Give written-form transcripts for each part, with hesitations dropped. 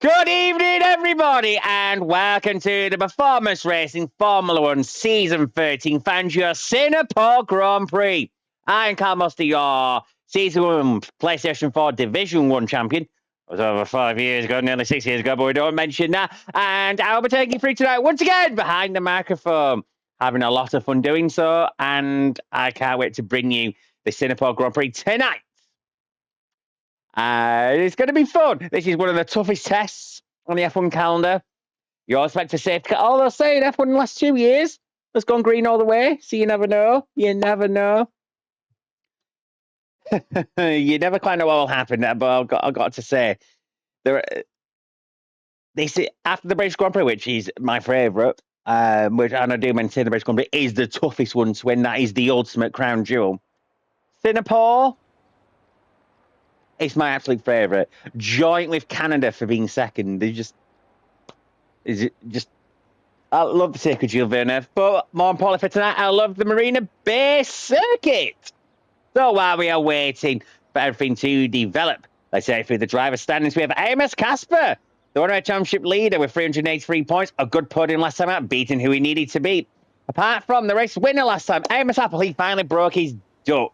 Good evening, everybody, and welcome to the Performance Racing Formula 1 Season 13 Fangio Singapore Grand Prix. I'm Callum, Hosty, your Season 1 PlayStation 4 Division 1 champion. It was over 5 years ago, nearly 6 years ago, but we don't mention that. And I'll be taking you through tonight once again behind the microphone. Having a lot of fun doing so, and I can't wait to bring you the Singapore Grand Prix tonight. It's going to be fun. This is one of the toughest tests on the F1 calendar. You all expect a safety car. Although saying F1 in the last 2 years has gone green all the way, so you never know. You never know. You never quite know what will happen, but I've got to say, after the British Grand Prix, which is my favourite, which and I do maintain the British Grand Prix is the toughest one to win. That is the ultimate crown jewel. Singapore. It's my absolute favourite. Joint with Canada for being second. I love the Circuit Gilles Villeneuve, but more importantly for tonight, I love the Marina Bay Circuit. So while we are waiting for everything to develop, let's say through the driver standings, we have Amos Casper, the One Race Championship leader with 383 points. A good podium last time out, beating who he needed to beat. Apart from the race winner last time, Amos Apple, he finally broke his duck.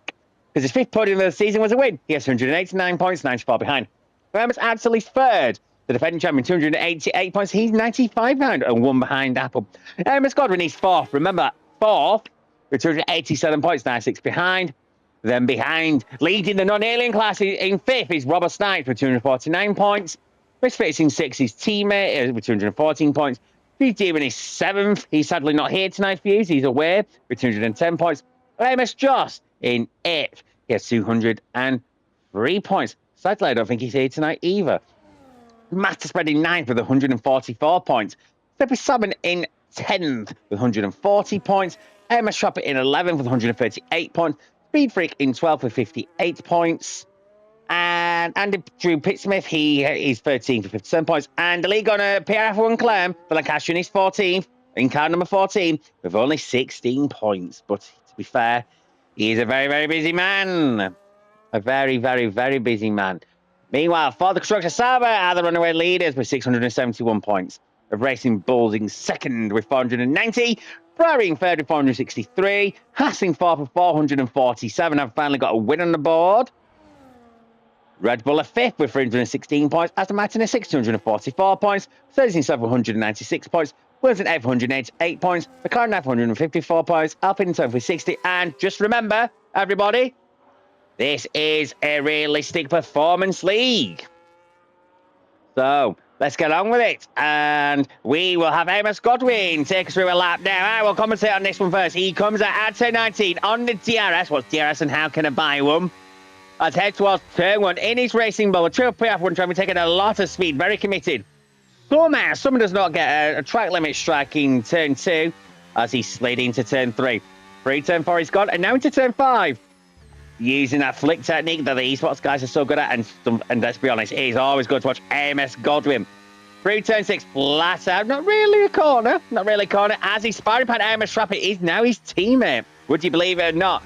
Because his 5th podium of the season was a win. He has 289 points, 94 behind. Amos actually third. The defending champion, 288 points. He's 95 behind and 1 behind Apple. Amos Godwin, he's 4th. Remember, 4th with 287 points, 96 behind. Then behind, leading the non-alien class in 5th is Robert Snipes with 249 points. Chris Fitz in 6th, his teammate with 214 points. Steve Demon is 7th. He's sadly not here tonight for you. He's away with 210 points. Amos Joss in 8th. He has 203 points. Sadly, I don't think he's here tonight either. Master Spread in 9th with 144 points. Steppy Salmon in 10th with 140 points. Amos Shopper in 11th with 138 points. Speed Freak in 12th with 58 points. And Andy Drew Pittsmith, he is 13th with 57 points. And the league on PRF1 Callum, the Lancashire is 14th in car number 14 with only 16 points. But to be fair, he is a very, very busy man. A very, very, very busy man. Meanwhile, for the Constructor Sauber are the runaway leaders with 671 points. Of Racing Bulls in 2nd with 490. Prairie in 3rd with 463. Haas in 4th with 447. I've finally got a win on the board. Red Bull are 5th with 316 points. Aston Martin is 6th, 244 points. Mercedes in 7th with 196 points. Williams in 8th, 188 points. McLaren 9th, 154 points. Alpine in 7th with 60. And just remember, everybody, this is a realistic performance league. So let's get on with it. And we will have Amos Godwin take us through a lap now. I will commentate on this one first. He comes at R1019 on the DRS. What's DRS and how can I buy one? Let's head towards turn 1 in his racing ball. A true PRF1 trying to take a lot of speed, very committed. Someone does not get a track limit strike in turn 2 as he slid into turn 3. Turn 4 he's gone, and now into turn 5. Using that flick technique that the esports guys are so good at, and let's be honest, it is always good to watch Amos Godwin. Turn 6, flat out, not really a corner, as he's sparring pad Amos Trapper is now his teammate. Would you believe it or not?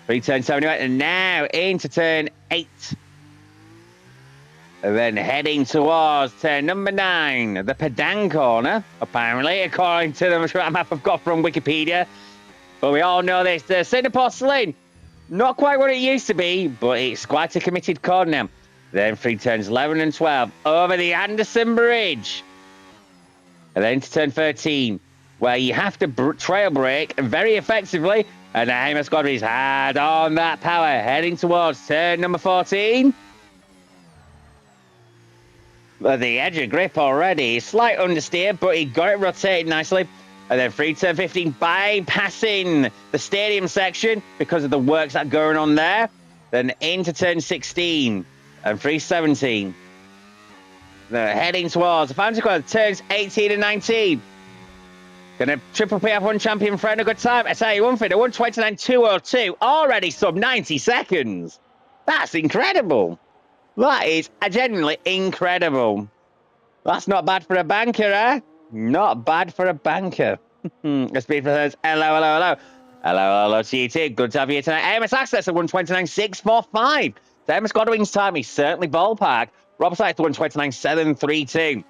Turn 7, and now into turn 8. And then heading towards turn number 9, the Padang corner, apparently, according to the map I've got from Wikipedia. But we all know this, the Singapore Sling, not quite what it used to be, but it's quite a committed corner now. Then through turns 11 and 12, over the Anderson Bridge. And then to turn 13, where you have to trail brake very effectively. And Amos Godwin's hard on that power, heading towards turn number 14. But the edge of grip already. Slight understeer, but he got it rotated nicely. And then through turn 15, bypassing the stadium section because of the works that are going on there. Then into turn 16 and through 17. They're heading towards the Fantasy Squad, turns 18 and 19. Gonna triple PF1 champion for a good time. I tell you one thing, the 129.202 already sub 90 seconds. That's incredible. That is genuinely incredible. That's not bad for a banker, eh? Not bad for a banker. Speed for those. Hello to you too. Good to have you here tonight. Amos Access at 129.645. Amos Godwin's time is certainly ballpark. Rob Sykes 129.732.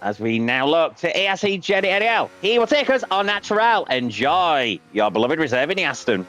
As we now look to ASE Jenny Ariel. He will take us on Natural. Enjoy your beloved reserve in the Aston.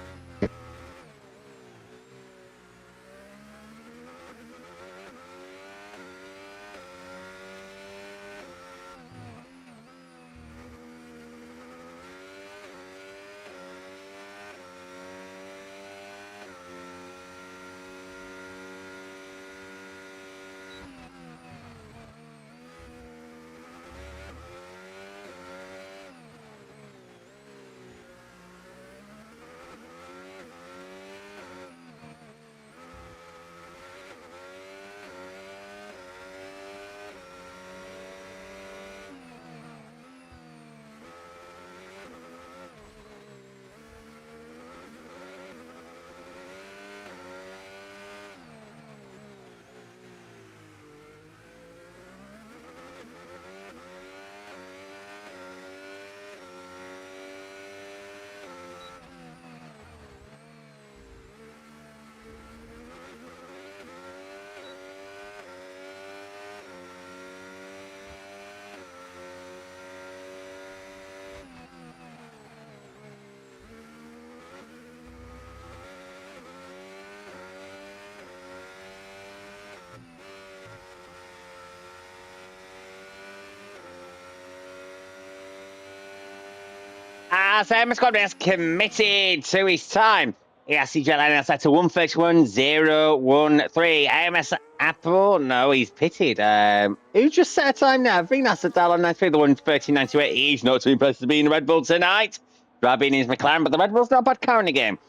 As Squadron has committed to his time, ASC Jetline now set to 131.013. AMS Apple, no, he's pitted. Who just set a time now? I think that's the Dallon 93, the 113.98. He's not too impressed to be in the Red Bull tonight. Driving his McLaren, but the Red Bull's not a bad car in the game.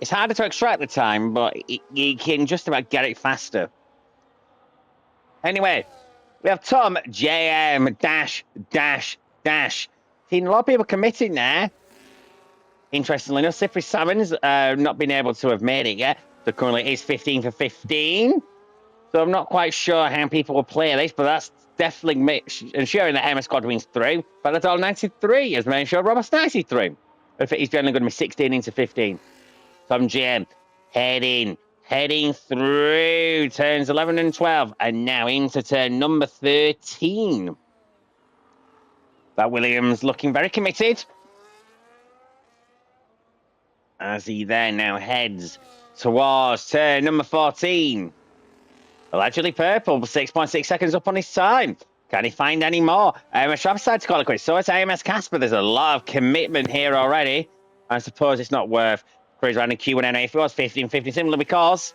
It's harder to extract the time, but you can just about get it faster. Anyway, we have Tom JM -- Seen a lot of people committing there. Interestingly enough, Cypress Salmon's not been able to have made it yet. So currently it's 15 for 15. So I'm not quite sure how people will play this, but that's definitely ensuring that MS Squad wins through. But that's all 93 has made sure Robert's 93. If he's generally going to be 16 into 15. Tom GM heading through turns 11 and 12, and now into turn number 13. That Williams looking very committed, as he then now heads towards turn number 14. Allegedly purple, 6.6 seconds up on his time. Can he find any more? AMS Travis decided to call it quits. So it's AMS Casper. There's a lot of commitment here already. I suppose it's not worth cruise around in Q&A if it was 15-15, simply because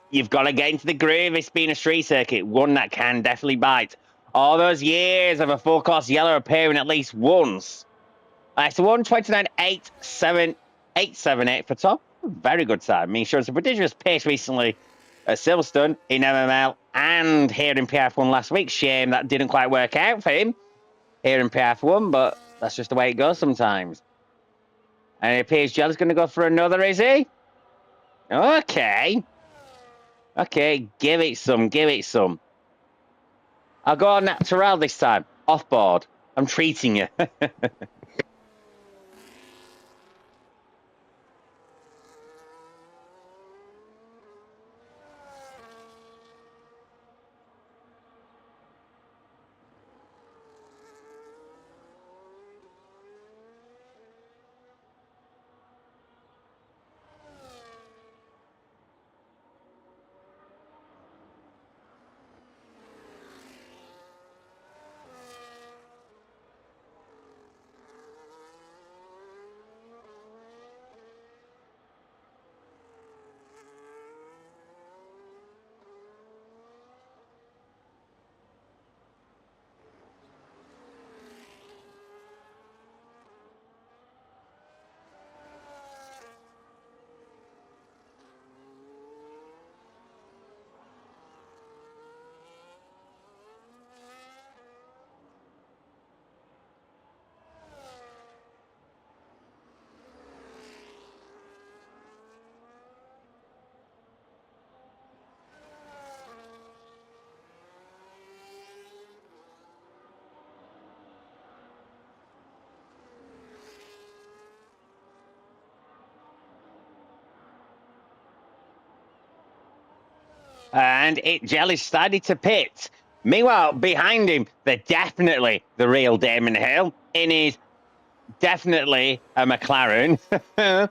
you've got to get into the groove. It's been a street circuit, one that can definitely bite. All those years of a full course yellow appearing at least once. It's a 129.878 for top. Very good time. I mean, sure, it's a prodigious pace recently at Silverstone in MML and here in PRF1 last week. Shame that didn't quite work out for him here in PRF1, but that's just the way it goes sometimes. And it appears Jelly's going to go for another, is he? Okay. Okay, give it some. I'll go on Natural this time. Off board. I'm treating you. And it jelly started to pit. Meanwhile, behind him, they're definitely the real Damon Hill in his definitely a McLaren. I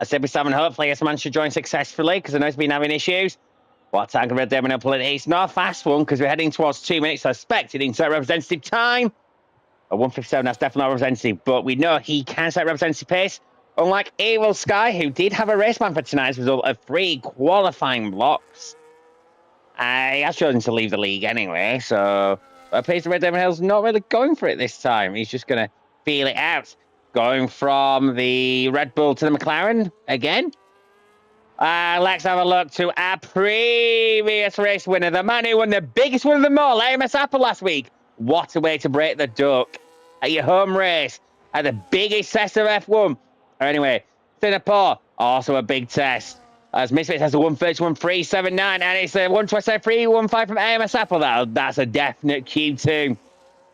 said, Simon, hopefully this man should join successfully because I know he's been having issues. What time can Red Damon Hill pull it? It's not a fast one because we're heading towards 2 minutes. So I expect it in set representative time. A 157, that's definitely not representative, but we know he can set representative pace. Unlike Evil Sky, who did have a race plan for tonight's result of 3 qualifying blocks. He has chosen to leave the league anyway, so it appears the Red Damon Hill's not really going for it this time. He's just going to feel it out. Going from the Red Bull to the McLaren again. Let's have a look to our previous race winner, the man who won the biggest one of them all, AMS Apple last week. What a way to break the duck at your home race, at the biggest test of F1. Anyway, Singapore, also a big test. As Misfits has a 131.379, and it's a 127.315 from AMS Apple. That's a definite Q2.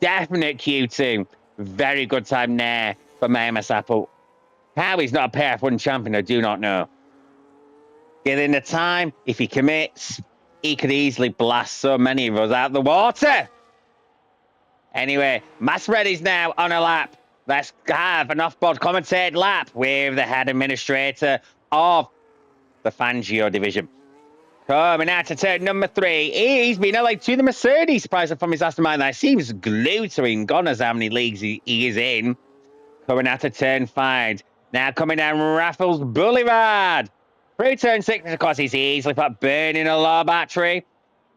Definite Q2. Very good time there from AMS Apple. How he's not a PRF1 champion, I do not know. Given the time, if he commits, he could easily blast so many of us out the water. Anyway, Masred is now on a lap. Let's have an off-board commentated lap with the head administrator of the Fangio division. Coming out to turn number 3. He's been allied to the Mercedes, surprising from his Aston Martin. That seems glued to him. God knows how many leagues he is in. Coming out to turn 5. Now coming down Raffles Boulevard. Through turn 6, of course, he's easily put burning a low battery.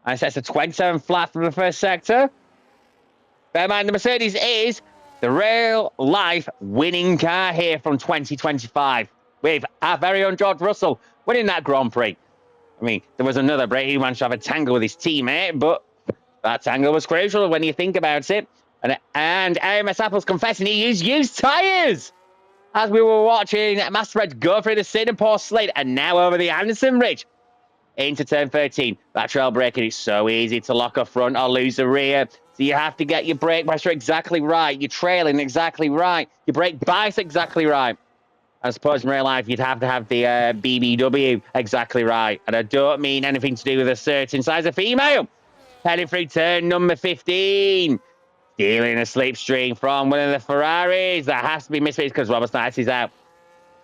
And sets a 27 flat from the first sector. Bear in mind, the Mercedes is the real-life winning car here from 2025. With our very own George Russell winning that Grand Prix. I mean, there was another break. He managed to have a tangle with his teammate, but that tangle was crucial when you think about it. And AMS Apple's confessing he used used tyres. As we were watching Masterred go through the Singapore slate and now over the Anderson Ridge into turn 13. That trail braking is so easy to lock a front or lose a rear. So you have to get your brake pressure exactly right, your trailing exactly right, your brake bias exactly right. I suppose in real life you'd have to have the BBW exactly right. And I don't mean anything to do with a certain size of female. Heading through turn number 15. Stealing a slipstream from one of the Ferraris. That has to be Misfits because Robert Knight is out.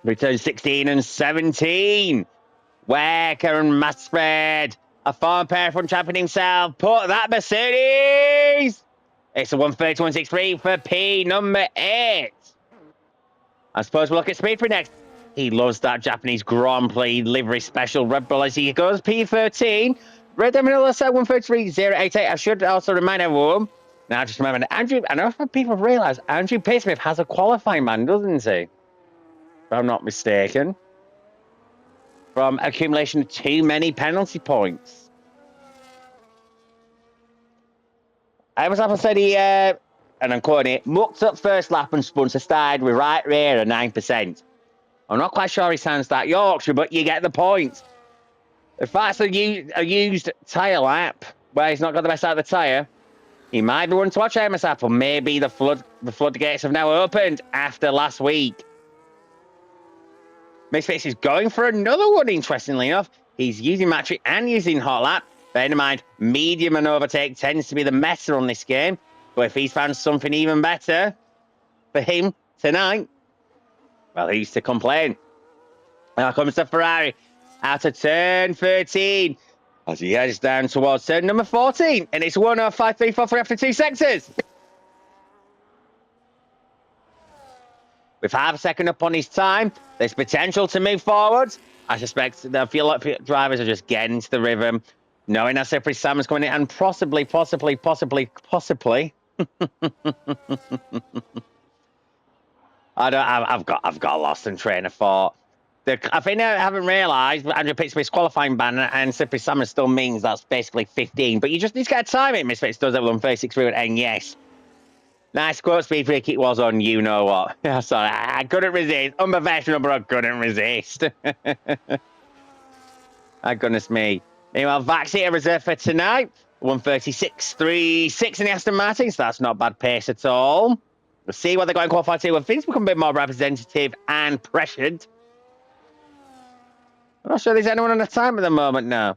Return 16 and 17. Wecker and Masfred, a former PRF1 champion himself, put that Mercedes. It's a 131.63 for P number 8. I suppose we'll look at speed for next. He loves that Japanese Grand Prix livery special Red Bull as he goes P13. Red Demon set 133.088. I should also remind everyone. Now, just remember, Andrew, I know if people have realised, Andrew Paysmith has a qualifying ban, doesn't he? If I'm not mistaken. From accumulation of too many penalty points. Amos Apple said he, and I'm quoting it, mucked up first lap and spun to start with right rear at 9%. I'm not quite sure he sounds that Yorkshire, but you get the point. If that's a used tyre lap, where he's not got the best out of the tyre, he might be one to watch Amos Apple. Maybe the floodgates have now opened after last week. Misfits is going for another one, interestingly enough. He's using Matrix and using Hot Lap. Bear in mind, medium and overtake tends to be the meta on this game. But if he's found something even better for him tonight, well, who's to complain? Now comes the Ferrari out of turn 13. As he heads down towards turn number 14. And it's 105.343 after 2 sectors. With half a second up on his time, there's potential to move forward. I suspect I feel like drivers are just getting into the rhythm, knowing that Slippery Sam's coming in, and possibly. I've got lost in train of thought. I think I haven't realised, but Andrew Pittsburgh's qualifying ban and Slippery Salmon still means that's basically 15. But you just need to get a time in. Misfits does have 136 through, and yes. Nice quote, Speed Freak. It was on you know what. Sorry, I couldn't resist. Unprofessional, but I couldn't resist. Oh, goodness me. Meanwhile, Vaxi reserved for tonight. 136.36 in the Aston Martin. So that's not bad pace at all. We'll see what they're going to qualify to when things become a bit more representative and pressured. I'm not sure there's anyone on the time at the moment now.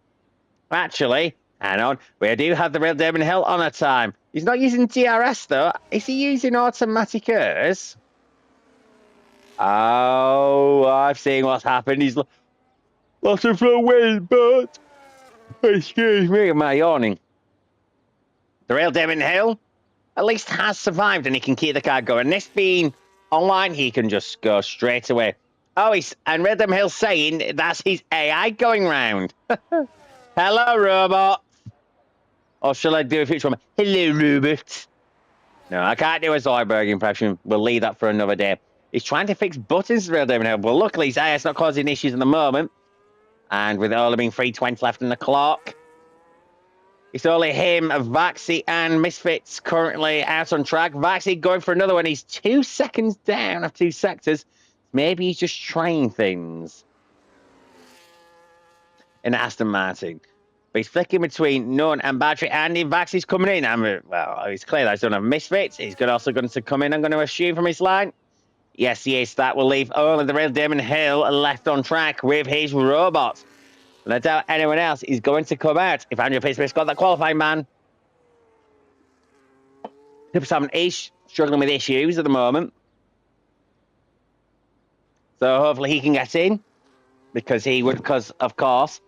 Actually, hang on. We do have the real Damon Hill on a time. He's not using DRS, though. Is he using automatic ERS? Oh, I've seen what's happened. He's lost him for a win, but... Excuse me, am I yawning? The real Damon Hill at least has survived, and he can keep the car going. This being online, he can just go straight away. Oh, and Real Damon Hill saying that's his AI going round. Hello, robot. Or shall I do a future one? Hello, robot. No, I can't do a Zoidberg impression. We'll leave that for another day. He's trying to fix buttons, Real Damon Hill. Well, luckily, his AI's not causing issues at the moment. And with only being 3:20 left in the clock, it's only him, Vaxi, and Misfits currently out on track. Vaxi going for another one. He's 2 seconds down of 2 sectors. Maybe he's just trying things in Aston Martin. But he's flicking between Nunn and Battery. Andy Vaxi's coming in. Well, it's clear that he's don't have Misfits. He's also going to come in, I'm going to assume, from his line. Yes, he is. That will leave only the real Damon Hill left on track with his robots. And I doubt anyone else is going to come out. If Andrew Pittsmith's got that qualifying man. Super 7 is struggling with issues at the moment. So hopefully he can get in. Because of course,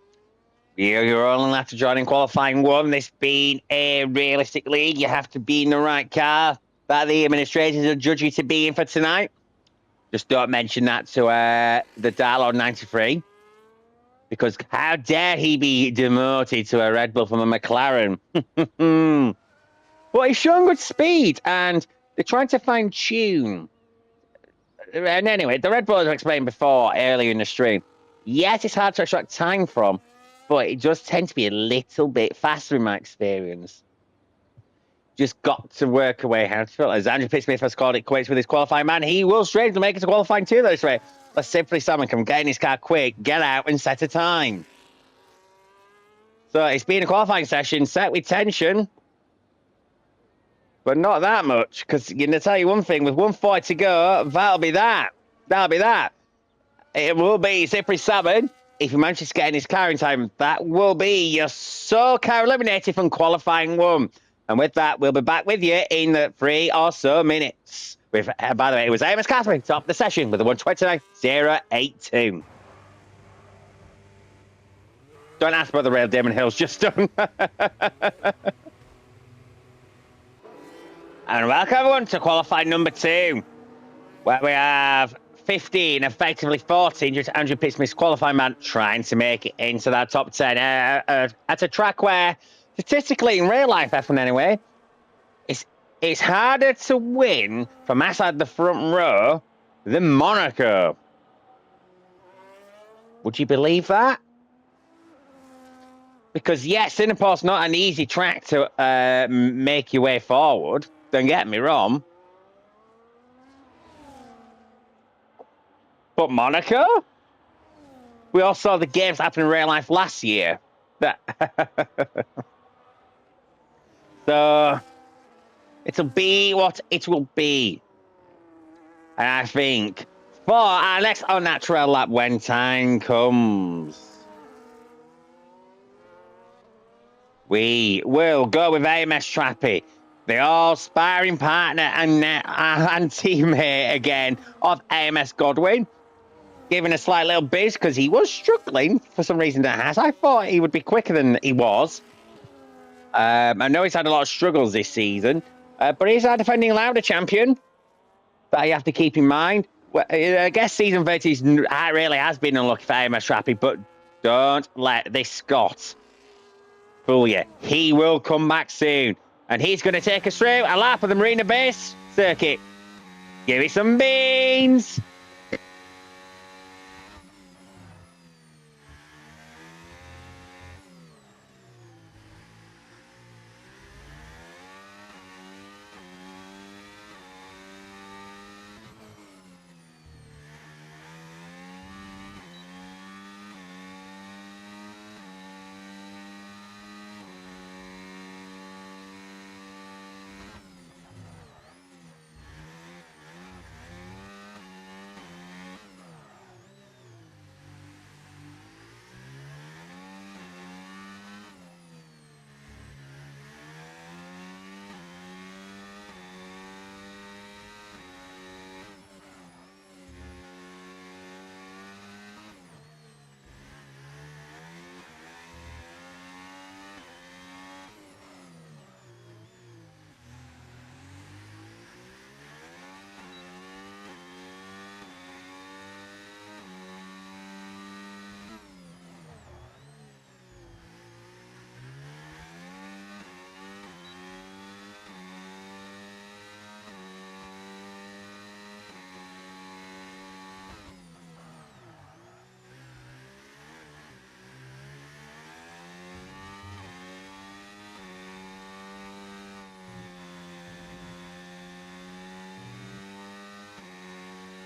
you're only allowed to join in qualifying 1. This being a realistic league, you have to be in the right car that the administrators will judge you to be in for tonight. Just don't mention that to the dial on 93. Because how dare he be demoted to a Red Bull from a McLaren? But he's showing good speed, and they're trying to fine-tune. And anyway, the Red Bull, as I explained before, earlier in the stream, yes, it's hard to extract time from, but it does tend to be a little bit faster in my experience. Just got to work away how to feel. As Andrew Pittsmith has called it quits with his qualifying man, he will straight to make it to qualifying 2 this way. Let's simply someone can get in his car quick, get out, and set a time. So it's been a qualifying session set with tension, but not that much, because I'm going to tell you one thing, with 140 to go, that'll be that. That'll be that. It will be Zippery 7. If he manages to get in his car in time, that will be your sole car eliminated from qualifying 1. And with that, we'll be back with you in the 3 or so minutes. With, by the way, it was Amos Catherine top the session with a 129.082. Don't ask about the real Damon Hills, just don't. And welcome everyone to qualifying number 2, where we have 15, effectively 14, just Andrew Pittsmith's qualifying man trying to make it into that top 10 at a track where, statistically, in real life F1 anyway, it's harder to win from outside the front row than Monaco. Would you believe that? Because, yes, Singapore's not an easy track to make your way forward. Don't get me wrong. But Monaco? We all saw the games happen in real life last year. So, it'll be what it will be. And I think for our next unnatural lap when time comes, we will go with AMS Trappy, the all-sparring partner and teammate again of AMS Godwin, giving a slight little boost because he was struggling for some reason. I thought he would be quicker than he was. I know he's had a lot of struggles this season, but he's our defending Lauda champion that you have to keep in mind. Well, I guess season 30 really has been unlucky for AMS Trappy, but don't let this Scott fool you. He will come back soon, and he's going to take us through a lap of the Marina Base circuit. Give me some beans.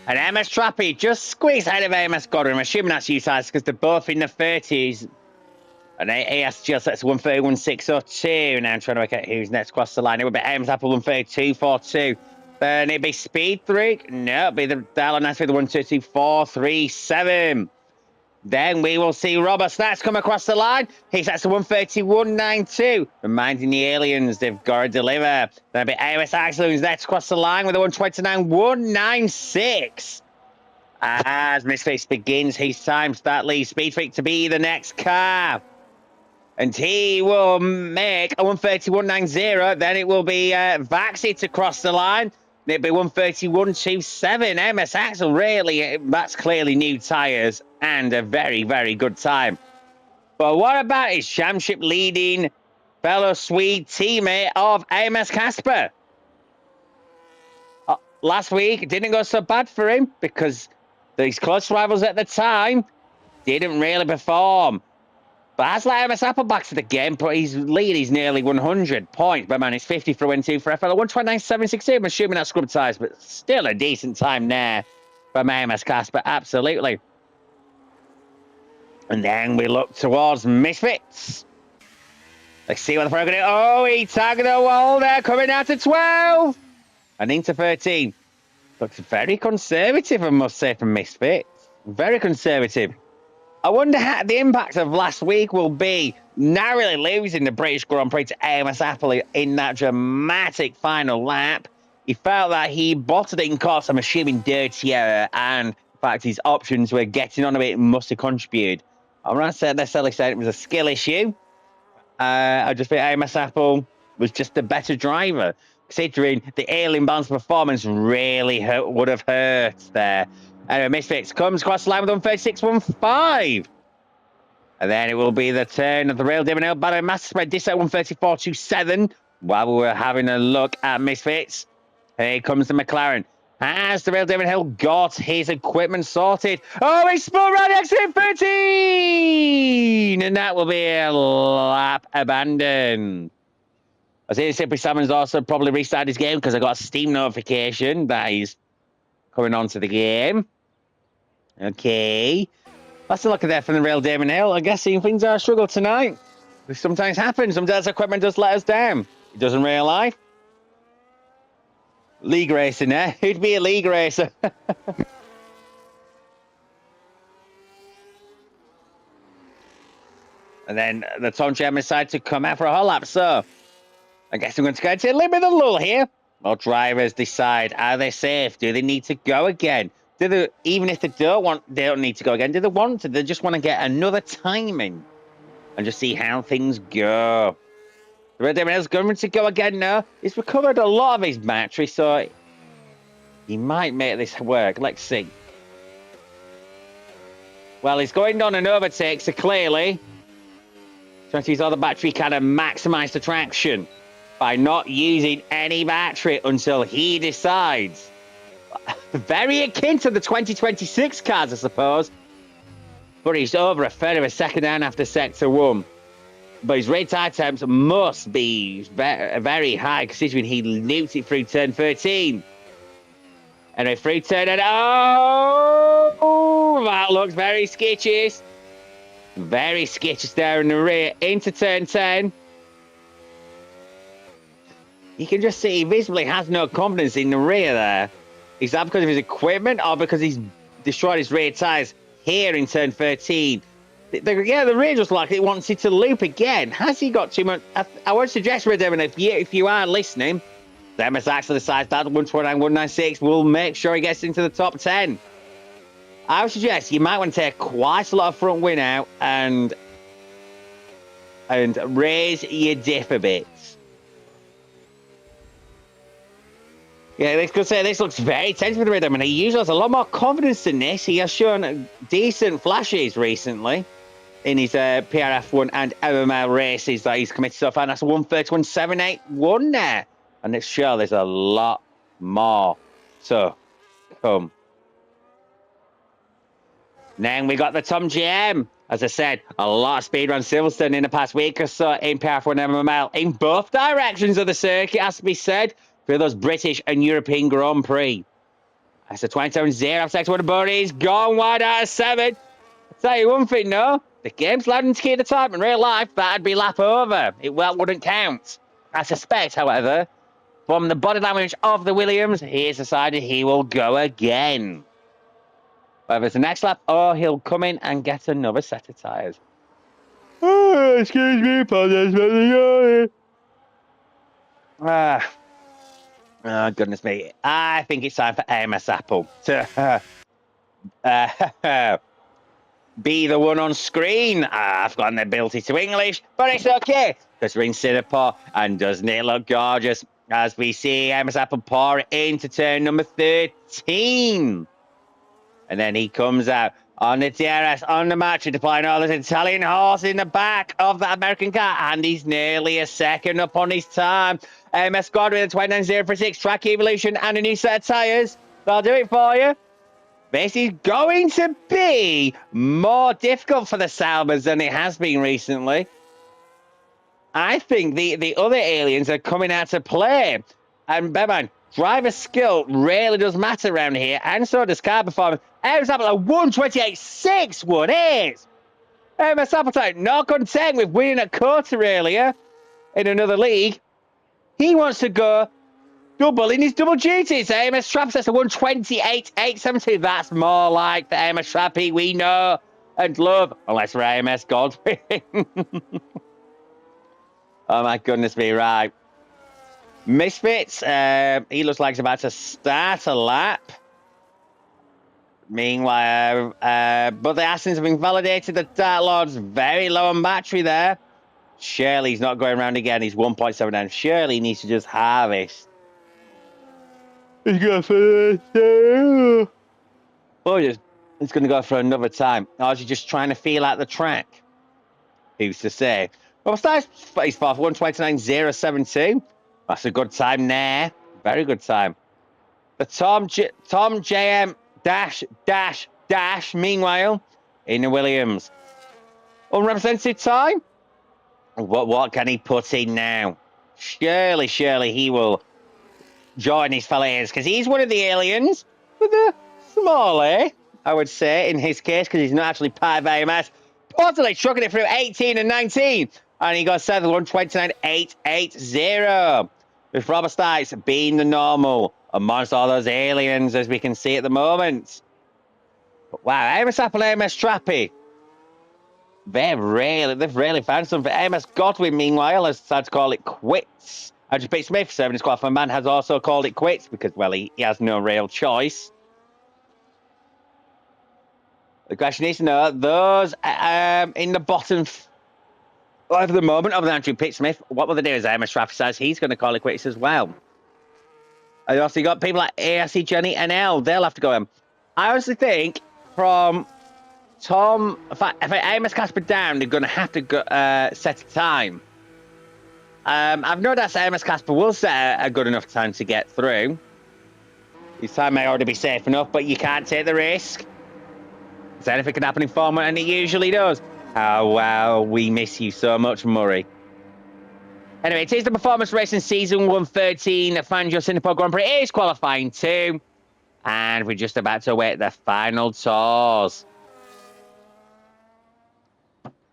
And MS Trappy just squeezed ahead of AMS Godwin. I'm assuming that's utilized because they're both in the 30s. And ASGL sets 131.602. Now I'm trying to work out who's next across the line. It would be AMS Apple 132.42. Then it'd be Speed Freak. No, it'd be the Dial Nice with the 132.437. Then we will see Robert Snacks come across the line. He sets the 131.92. Reminding the aliens they've got to deliver. Then it'll be AMS Axel who's next across the line with the 129.196. As Misfits begins his time, that leaves Speed Freak to be the next car. And he will make a 131.90. Then it will be Vaxi to cross the line. It'll be 131.27. MS Axel, really, that's clearly new tyres and a very, very good time. But what about his championship leading fellow Swede teammate of AMS Casper? Last week, it didn't go so bad for him because these close rivals at the time didn't really perform. But as AMS Apple back to the game, but his lead is nearly 100 points. But man, it's 50 for win 2 for FL. 129.768. I'm assuming that's scrub ties, but still a decent time there from AMS Casper. Absolutely. And then we look towards Misfits. Let's see what the front going to do. Oh, he tagged the wall there, coming out to 12. And into 13. Looks very conservative, I must say, from Misfits. Very conservative. I wonder how the impact of last week will be narrowly losing the British Grand Prix to AMS Apple in that dramatic final lap. He felt that he bottled it in course, I'm assuming dirtier, and in fact his options were getting on a bit and must have contributed. I'm not necessarily saying it was a skill issue. I just think AMS Apple was just a better driver, considering the alien balance performance really would have hurt there. Anyway, Misfits comes across the line with 136.15. And then it will be the turn of the Real Demon Hill battle master spread this at 134.27. While we were having a look at Misfits, here comes the McLaren. Has the Real Demon Hill got his equipment sorted? Oh, he spun right exit 13! And that will be a lap abandoned. I see Simply Salmon's also probably restarted his game because I got a Steam notification that he's coming onto the game. Okay. That's a look at that from the Real Damon Hill. I guess things are a struggle tonight. This sometimes happens. Sometimes equipment does let us down. It does in real life. League racing, eh? Who'd be a league racer? And then the Tom Jam decided to come out for a whole lap. So I guess I'm going to go into a little bit of a lull here. Well, drivers decide, are they safe? Do they need to go again? Even if they don't need to go again, do they want to? They just want to get another timing and just see how things go. The Red Demon is going to go again now. He's recovered a lot of his battery, so he might make this work. Let's see. Well, he's going on an overtake, so clearly trying to use all the battery, kind of maximize the traction by not using any battery until he decides. Very akin to the 2026 cars, I suppose. But he's over a third of a second down after Sector 1. But his rate attempts must be very high, considering he looped it through turn 13. Anyway, through turn... Oh, that looks very sketchy. Very sketchy there in the rear. Into turn 10. You can just see he visibly has no confidence in the rear there. Is that because of his equipment or because he's destroyed his rear tyres here in turn 13? The rear just like it wants it to loop again. Has he got too much? I would suggest, Red Devon, if you are listening, the MS actually decides that 129.196 will make sure he gets into the top 10. I would suggest you might want to take quite a lot of front wing out and raise your diff a bit. Yeah, I could say this looks very tense with the rhythm, and he usually has a lot more confidence than this. He has shown decent flashes recently in his PRF1 and MML races that he's committed so far, and that's a 131.781 there. And it's sure there's a lot more to come. Then we got the Tom GM. As I said, a lot of speed on Silverstone in the past week or so in PRF1 MML in both directions of the circuit, has to be said, for those British and European Grand Prix. That's a 27-0 after second one, but he's gone wide out of 7. I'll tell you one thing, no. The game's loud and key at the time. In real life, that'd be lap over. It wouldn't count. I suspect, however, from the body language of the Williams, he has decided he will go again. Whether it's the next lap or he'll come in and get another set of tyres. Oh, excuse me, apologize. Oh, goodness me. I think it's time for AMS Apple to be the one on screen. I've got an ability to English, but it's okay because we're in Singapore, and doesn't it look gorgeous as we see AMS Apple pour into turn number 13. And then he comes out on the DRS, on the match, deploying all this Italian horse in the back of that American car, and he's nearly a second up on his time. AMS squad with a 29.046 track evolution and a new set of tyres. I'll do it for you. This is going to be more difficult for the Saubers than it has been recently. I think the other aliens are coming out to play. And bear in mind, driver skill really does matter around here, and so does car performance. AMS Apple a 128.6 one is. AMS Appetite not content with winning at quarter earlier in another league. He wants to go double in his double duties. AMS Trappy says a 128.872. That's more like the AMS Trappy we know and love, unless we're AMS Godwin. Oh my goodness me, right. Misfits, he looks like he's about to start a lap. Meanwhile, but the Astons have been validated. The Dark Lord's very low on battery there. Shirley's not going around again. He's 1.79. Shirley needs to just harvest. He's going for he's going to go for another time. Or is he just trying to feel out the track? Who's to say? Well, starts his fourth, 129.072. That's a good time there. Very good time. The Tom JM dash, meanwhile, in the Williams. Unrepresented time? What can he put in now? Surely he will join his fellows, because he's one of the aliens with a small A, I would say, in his case, because he's not actually part of AMS. Portally trucking it through 18 and 19, and he got 129.880. With Robert Stites being the normal amongst all those aliens, as we can see at the moment. But wow, AMS Apple, AMS Trappy. They've really found something. AMS Godwin, meanwhile, has decided to call it quits. Andrew Pete Smith, serving his qualifying man, has also called it quits because, well, he has no real choice. The question is to know, those in the bottom over the moment of Andrew Pete Smith, what will they do? As AMS Traffy says, he's going to call it quits as well. And also, you got people like ARC Johnny and L. They'll have to go in. I honestly think from Tom, if AMS Casper down, they're going to have to go, set a time. I've no doubt AMS Casper will set a good enough time to get through. His time may already be safe enough, but you can't take the risk. Because anything can happen in Formula, and it usually does. Oh, wow, we miss you so much, Murray. Anyway, it is the Performance Racing Season 113 Fangio Singapore Grand Prix. It is qualifying 2. And we're just about to await the final tours.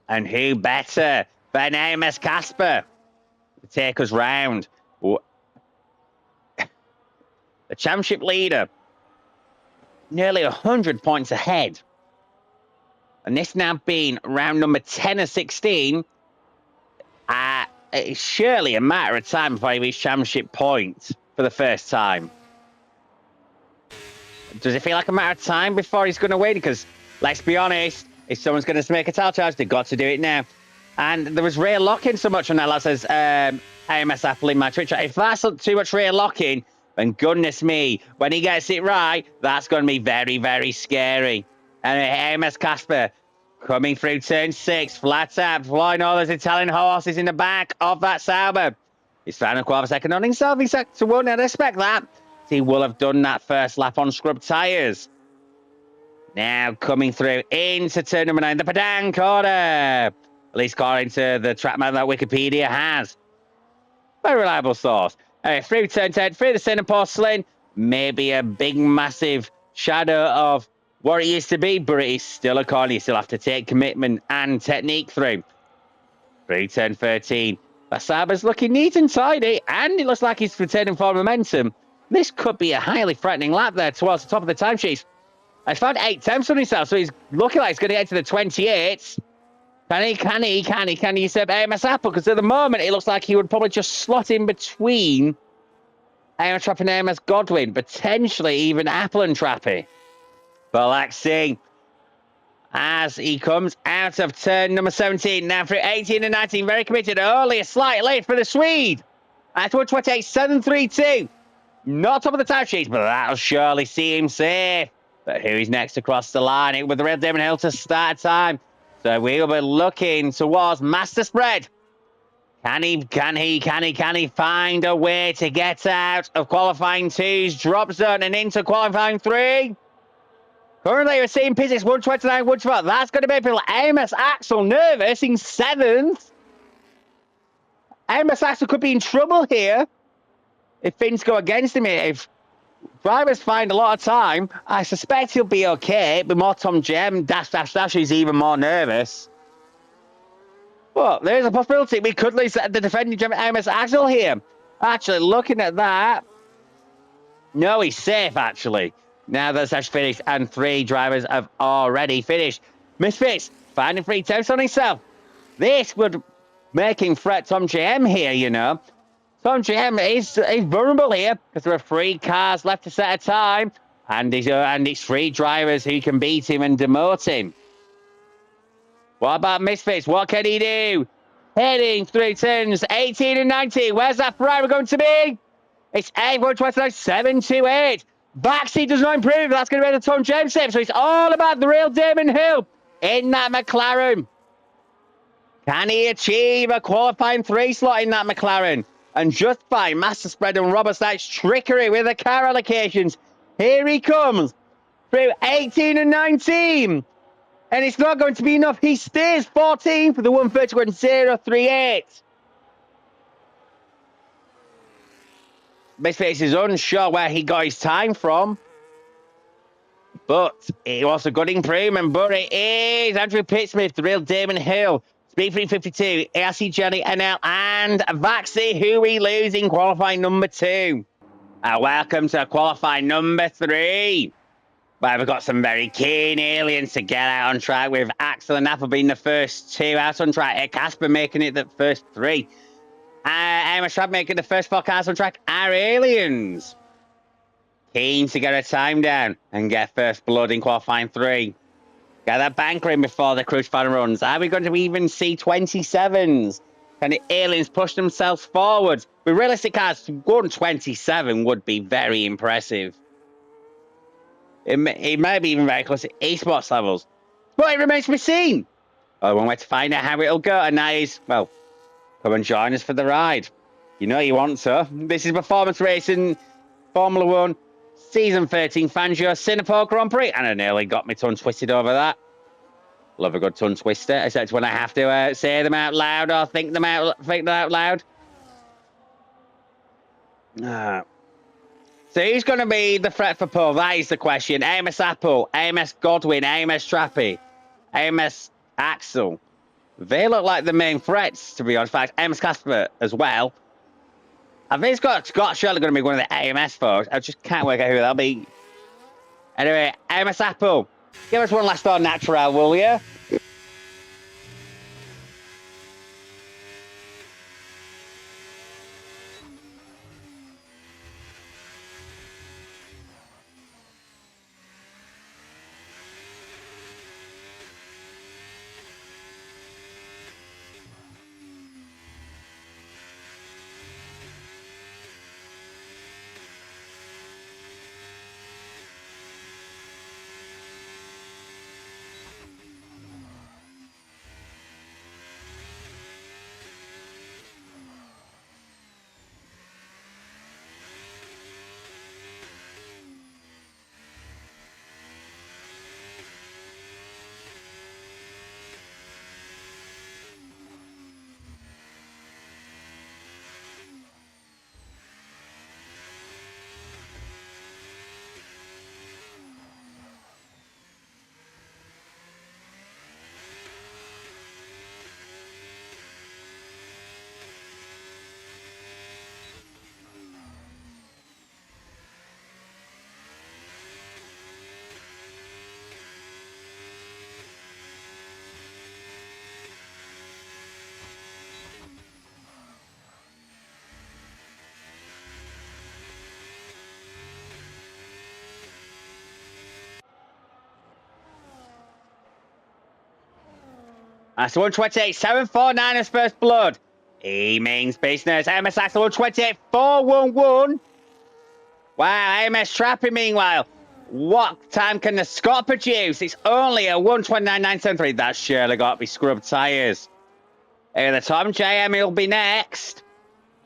And who better than AMS Casper to take us round? The championship leader, nearly 100 points ahead. And this now being round number 10 of 16, it's surely a matter of time before he reaches championship points for the first time. Does it feel like a matter of time before he's going to win? Because, let's be honest, if someone's going to make a title charge, they've got to do it now. And there was rear locking so much on that, says AMS Apple in my Twitch. If that's too much rear locking, then goodness me, when he gets it right, that's going to be very, very scary. And AMS Casper coming through turn 6, flat out, flying all those Italian horses in the back of that Sauber. He's found a quarter of a second on himself in sector 1, and I expect that. He will have done that first lap on scrub tyres. Now coming through into turn number 9, the Padang corner. At least according to the track map that Wikipedia has. Very reliable source. Through turn 10, through the Cinnamon Porcelain. maybe a big, massive shadow of what it used to be, but it is still a corner. You still have to take commitment and technique through. Through turn 13. Basaba's looking neat and tidy, and it looks like he's returning forward momentum. This could be a highly threatening lap there towards the top of the timesheet. He's found 8 temps on himself, so he's looking like he's going to get to the 28. Can he usurp AMS Apple? Because at the moment, it looks like he would probably just slot in between AMS Trappy and AMS Godwin, potentially even Apple and Trappy. But let's see. As he comes out of turn number 17, now through 18 and 19, very committed, only a slight late for the Swede. At 128.732. Not top of the time sheet, but that'll surely see him safe. But who is next across the line? It with the Real Damon Hill to start time. So we'll be looking towards Master Spread. Can he find a way to get out of qualifying 2's drop zone and into qualifying 3? Currently, we're seeing Physics 129, 125. That's going to be people. AMS Axel nervous in 7th. AMS Axel could be in trouble here if things go against him. If drivers find a lot of time, I suspect he'll be okay. But more Tom Jem, dash, who's even more nervous. Well, there's a possibility we could lose the defending champion AMS Axel here. Actually, looking at that, no, he's safe, actually. Now that's actually finished, and 3 drivers have already finished. Misfits finding 3 temps on himself. This would make him threat Tom GM here, you know. Tom GM is vulnerable here because there are 3 cars left to set a time, and it's 3 drivers who can beat him and demote him. What about Misfits? What can he do? Heading through turns 18 and 19. Where's that Ferrari going to be? It's 8.29.728. Backseat does not improve. That's going to be the Tom James step. So it's all about the real Damon Hill in that McLaren. Can he achieve a qualifying 3 slot in that McLaren and justify Master Spread and Robert Stack's trickery with the car allocations? Here he comes through 18 and 19. And it's not going to be enough. He stays 14 for the 131.038. Misfits is unsure where he got his time from. But it was a good improvement. But it is Andrew Pittsmith, the real Damon Hill. Speed 352, ARC Johnny NL, and Vaxi, who we lose in qualifying number 2. Welcome to qualifying number 3. Where we've got some very keen aliens to get out on track, with Axel and Apple being the first 2 out on track. Casper making it the first 3. Emma Schrabb making the first 4 cars on track. Our aliens keen to get a time down and get first blood in qualifying 3. Get that banker in before the cruise final runs. Are we going to even see 27s? Can the aliens push themselves forward? With realistic cars, 127 would be very impressive. It may be even very close to esports levels. But it remains to be seen. One way to find out how it'll go, and that is, well, come and join us for the ride. You know you want to. This is Performance Racing Formula 1 Season 13 Fangio Singapore Grand Prix. And I nearly got my tongue twisted over that. Love a good tongue twister, except when I have to say them out loud or think them out loud. So who's going to be the threat for pole? That is the question. AMS Apple, AMS Godwin, AMS Trappy, AMS Axel. They look like the main threats, to be honest. In fact, AMS Casper as well. I think it's got surely going to be one of the AMS folks. I just can't work out who that'll be. Anyway, AMS Apple, give us one last thought natural, will you? That's 128.749 as first blood. He means business. AMS Axel 128.411. Wow, AMS trapping meanwhile. What time can the Scott produce? It's only a 129.973. That's surely got to be scrubbed tyres. At the top, JM will be next.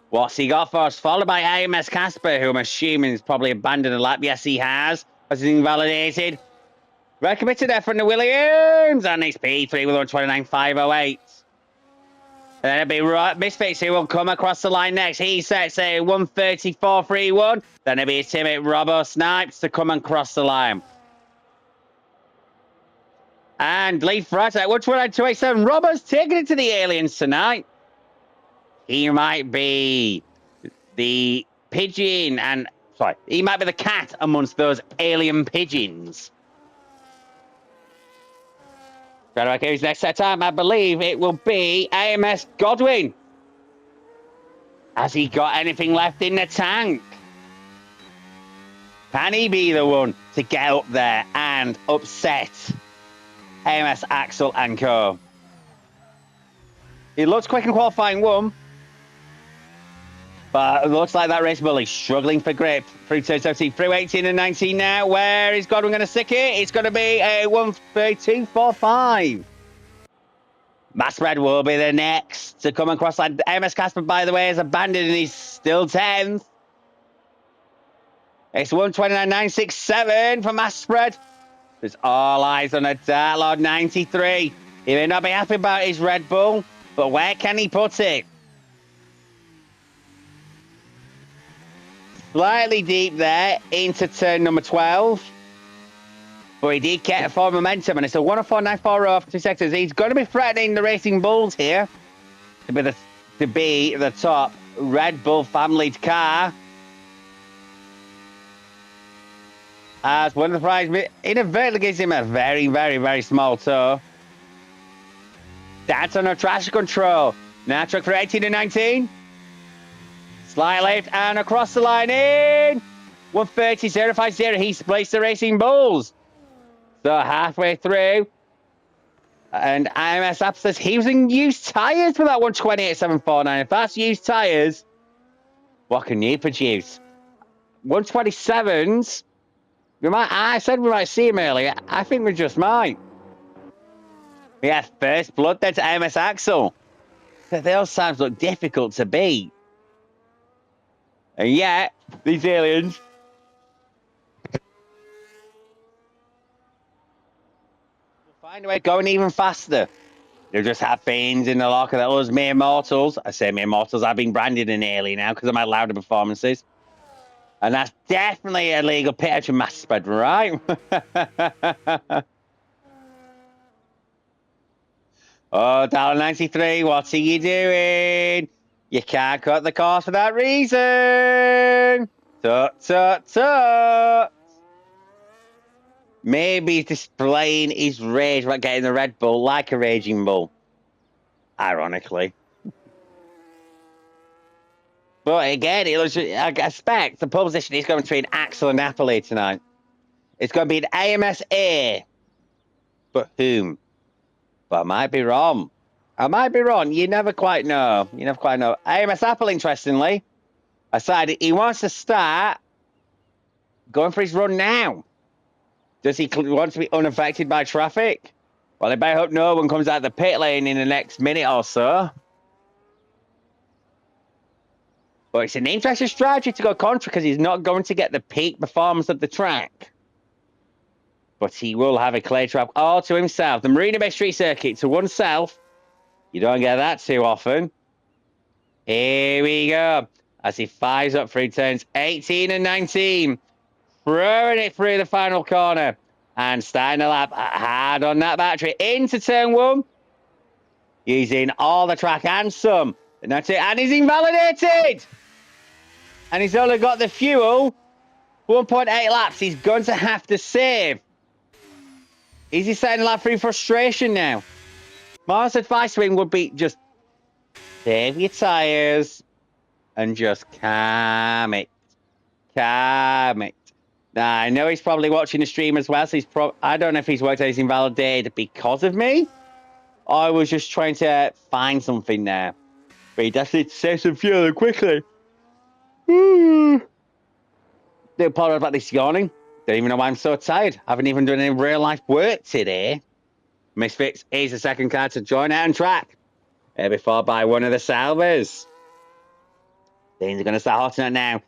What's he got for us? Followed by AMS Casper, who I'm assuming has probably abandoned a lap. Yes, he has. As he's invalidated. Recommitted there from the Williams. And it's P3 with 129.508. Then it'll be Misfits who will come across the line next. He sets a 134.31. Then it'll be Timmy Robbo Snipes to come across the line. And Lee Fratt at 129.287. Robbo's taking it to the aliens tonight. He might be the pigeon and... Sorry, he might be the cat amongst those alien pigeons. Who's next set time? I believe it will be AMS Godwin. Has he got anything left in the tank? Can he be the one to get up there and upset AMS Axel and co? He looks quick in qualifying one. But it looks like that race bull is struggling for grip through turn 17, through 18 and 19 now. Where is Godwin going to stick it? It's going to be a 132.45. Mass Spread will be the next to come across that. MS Casper, by the way, is abandoned and he's still 10th. It's 129.967 for Mass Spread. There's all eyes on a Dark Lord 93. He may not be happy about his Red Bull, but where can he put it? Slightly deep there into turn number 12. But he did get a form momentum, and it's a 104.94 off 2 seconds. He's going to be threatening the Racing Bulls here to be the top Red Bull family car. As one of the prize inadvertently gives him a very, very, very small toe. That's on a traction control. Now truck for 18 and 19. Slight left and across the line in 130.050. He splits the Racing Bulls. So halfway through. And IMS App says he was in used tyres for that 128.749. If that's used tyres, what can you produce? 127s. I said we might see him earlier. I think we just might. We have first blood then to IMS Axel. Those times look difficult to beat. And yet, these aliens will find a way going even faster. They'll just have fins in the locker that us mere mortals. I say mere mortals, I've been branded an alien now because of my louder performances. And that's definitely a legal pitch and Mass Spread, right? Oh, $1.93, what are you doing? You can't cut the cost for that reason. Tut, tut, tut. Maybe he's displaying his rage about getting the Red Bull like a Raging Bull. Ironically. But again, I expect the pole position is going between Axel and Napoli tonight. It's going to be an AMS A. But whom? But I might be wrong. I might be wrong. You never quite know. You never quite know. AMS Apple, interestingly, decided he wants to start going for his run now. Does he want to be unaffected by traffic? Well, I better hope no one comes out of the pit lane in the next minute or so. But it's an interesting strategy to go contra because he's not going to get the peak performance of the track. But he will have a clay trap all to himself. The Marina Bay Street Circuit to oneself. You don't get that too often. Here we go. As he fires up through turns 18 and 19. Throwing it through the final corner. And starting the lap hard on that battery. Into turn 1. Using all the track and some. And that's it. And he's invalidated. And he's only got the fuel. 1.8 laps. He's going to have to save. Is he setting the lap through frustration now? My advice to him would be just save your tyres and just calm it. Calm it. Now, I know he's probably watching the stream as well, so I don't know if he's worked out his invalidated because of me I was just trying to find something there. But he does need to save some fuel quickly. Do apologize about this yawning. Don't even know why I'm so tired. I haven't even done any real life work today. Misfits is the second car to join out on track. Before by one of the Salvers. Things are going to start hotting up now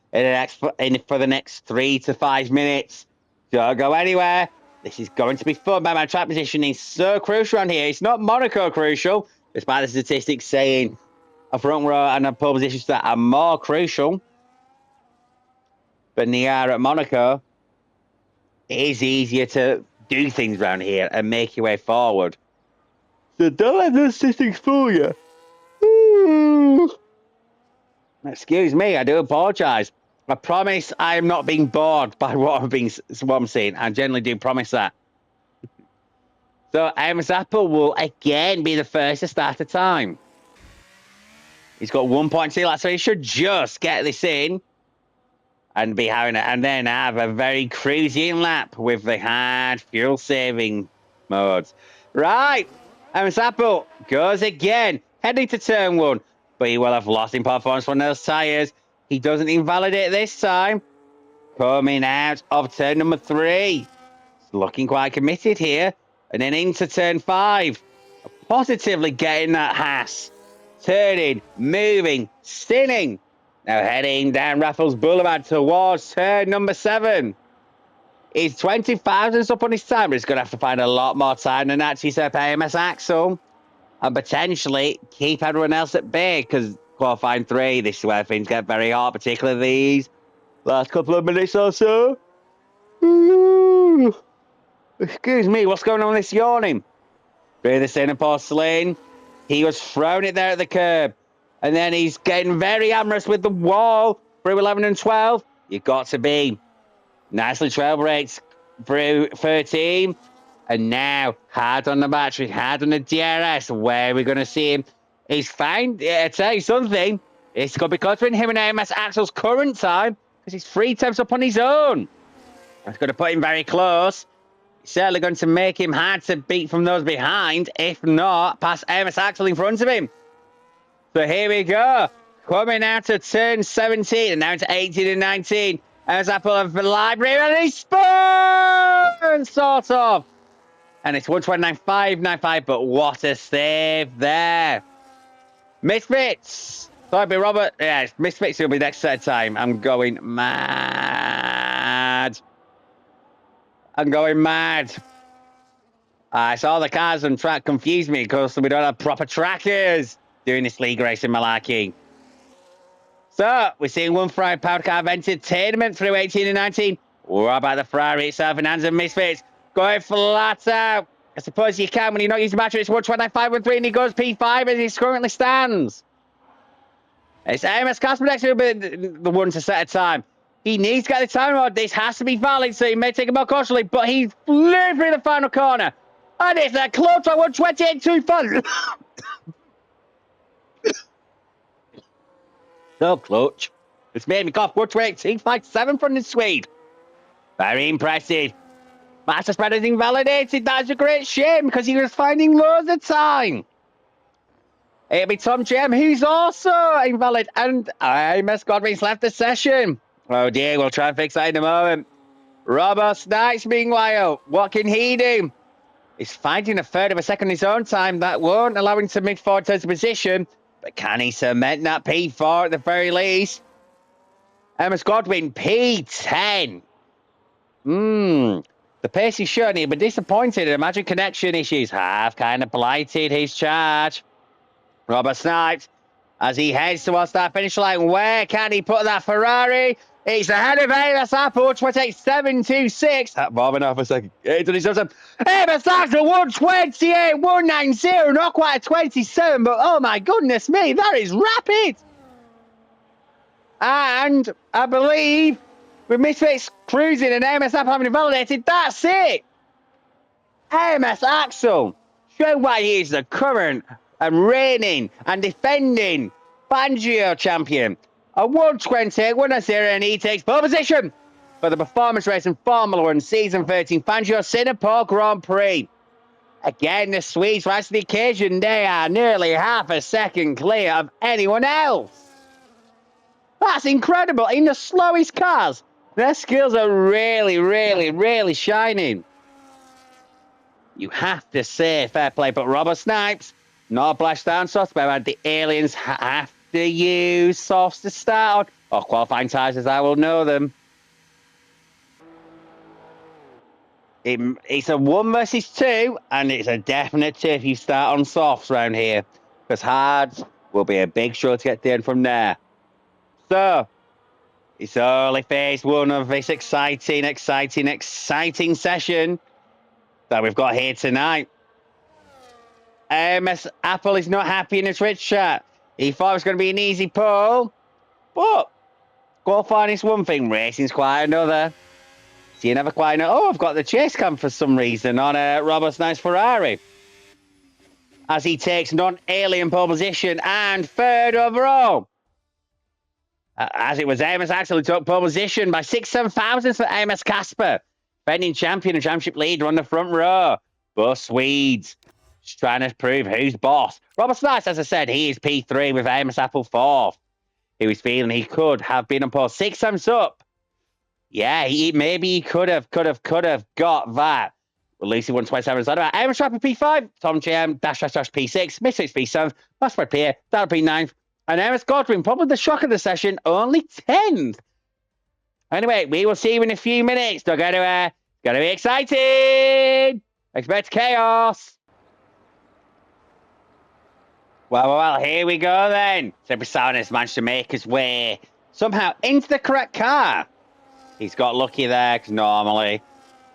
for the next 3 to 5 minutes. Don't go anywhere. This is going to be fun. My track position is so crucial around here. It's not Monaco crucial, despite the statistics saying a front row and a pole position start are more crucial. But they are at Monaco. It is easier to do things around here and make your way forward. So don't let those statistics fool you. Excuse me, I do apologise. I promise I am not being bored by what I'm seeing. I generally do promise that. So Amos Apple will again be the first to start the time. He's got 1.2 laps, so he should just get this in and be having it, and then have a very cruising lap with the hard fuel saving modes. Right, Amos Apple goes again, heading to turn 1. But he will have lost in performance from those tyres. He doesn't invalidate this time. Coming out of turn number 3. He's looking quite committed here. And then into turn 5. Positively getting that Haas. Turning, moving, spinning. Now heading down Raffles Boulevard towards turn number 7. He's 20 thousandths up on his time, but he's going to have to find a lot more time than that. He's up AMS Axel. And potentially keep everyone else at bay, because qualifying 3, this is where things get very hard, particularly these last couple of minutes or so. Excuse me, what's going on with this yawning? Through the center porcelain. He was throwing it there at the curb. And then he's getting very amorous with the wall through 11 and 12. You've got to be. Nicely trail brakes through 13. And now, hard on the battery, hard on the DRS. Where are we going to see him? He's fine. Yeah, I tell you something. It's going to be close between him and AMS Axel's current time, because he's 3 times up on his own. That's going to put him very close. It's certainly going to make him hard to beat from those behind, if not past AMS Axel in front of him. So here we go. Coming out of turn 17 and now to 18 and 19. AMS Apple of the library, and he spun, sort of. And it's 129.595, but what a save there. Misfits. Sorry, be Robert. Yeah, Misfits will be next set time. I'm going mad. I'm going mad. I saw the cars on track confuse me because we don't have proper trackers doing this league racing malarkey. So, we're seeing one Ferrari Powered Car Entertainment through 18 and 19. What about the Ferrari itself and hands of Misfits? Going flat out. I suppose you can when you're not using battery. It's 125.3 and he goes P5 as he currently stands. It's AMS Casper next to the one to set a time. He needs to get the time on. This has to be valid, so he may take it more cautiously, but he's flew through the final corner. And it's a close to 128.25. So clutch. It's made me cough. 128.257 from the Swede. Very impressive. Master spread is invalidated. That's a great shame because he was finding loads of time. It'll be Tom Jem, who's also invalid. And AMS Godwin's left the session. Oh dear, we'll try and fix that in a moment. Robert Snipes, meanwhile, what can he do? He's finding a third of a second in his own time. That won't allow him to move forward to his position. But can he cement that P4 at the very least? AMS Godwin, P10. The pace he's shown, he'll be disappointed. The magic connection issues have kind of blighted his charge. Robert Snipes, as he heads towards that finish line, where can he put that Ferrari? He's ahead of AMS Apple, 28.726. More than half a second. AMS Apple, 128, 190. Not quite a 27, but oh my goodness me, that is rapid. And I believe with Misfits cruising and AMS Apple having validated, that's it. AMS Axel, show why he is the current and reigning and defending Fangio champion. A 120, 1-0, and he takes pole position for the Performance Racing Formula 1 Season 13 Fangio Singapore Grand Prix. Again, the Swedes rise to the occasion. They are nearly half a second clear of anyone else. That's incredible. In the slowest cars, their skills are really, really, really shining. You have to say fair play, but Robert Snipes, not blast down softs, but the aliens have to use softs to start on, or qualifying tyres as I will know them. It's a 1 versus 2, and it's a definite 2 if you start on softs around here, because hards will be a big show to get there from there. So, it's only phase 1 of this exciting session that we've got here tonight. MS Apple is not happy in the Twitch chat. He thought it was going to be an easy pull, but qualifying is one thing, racing's quite another. So you never quite know. Oh, I've got the chase cam for some reason on a Robert Snipes Ferrari. As he takes non-alien pole position and third overall. As it was Amos Axel who took pole position by 6-7 thousandths for Amos Casper. Defending champion and championship leader on the front row. Both Swedes. Just trying to prove who's boss. Robert Snipes, as I said, he is P3 with Amos Apple 4th. He was feeling he could have been on pole 6 times up. Yeah, maybe he could have got that. Well, Lucy 127 is on about Amos Rapper P5, Tom JM P6, Mystics P7, Master Pierre, that'll be 9th, and Amos Godwin, probably the shock of the session, only 10th. Anyway, we will see you in a few minutes. They're going to be exciting. Expect chaos. Well, here we go then. Super Sound has managed to make his way somehow into the correct car. He's got lucky there, because normally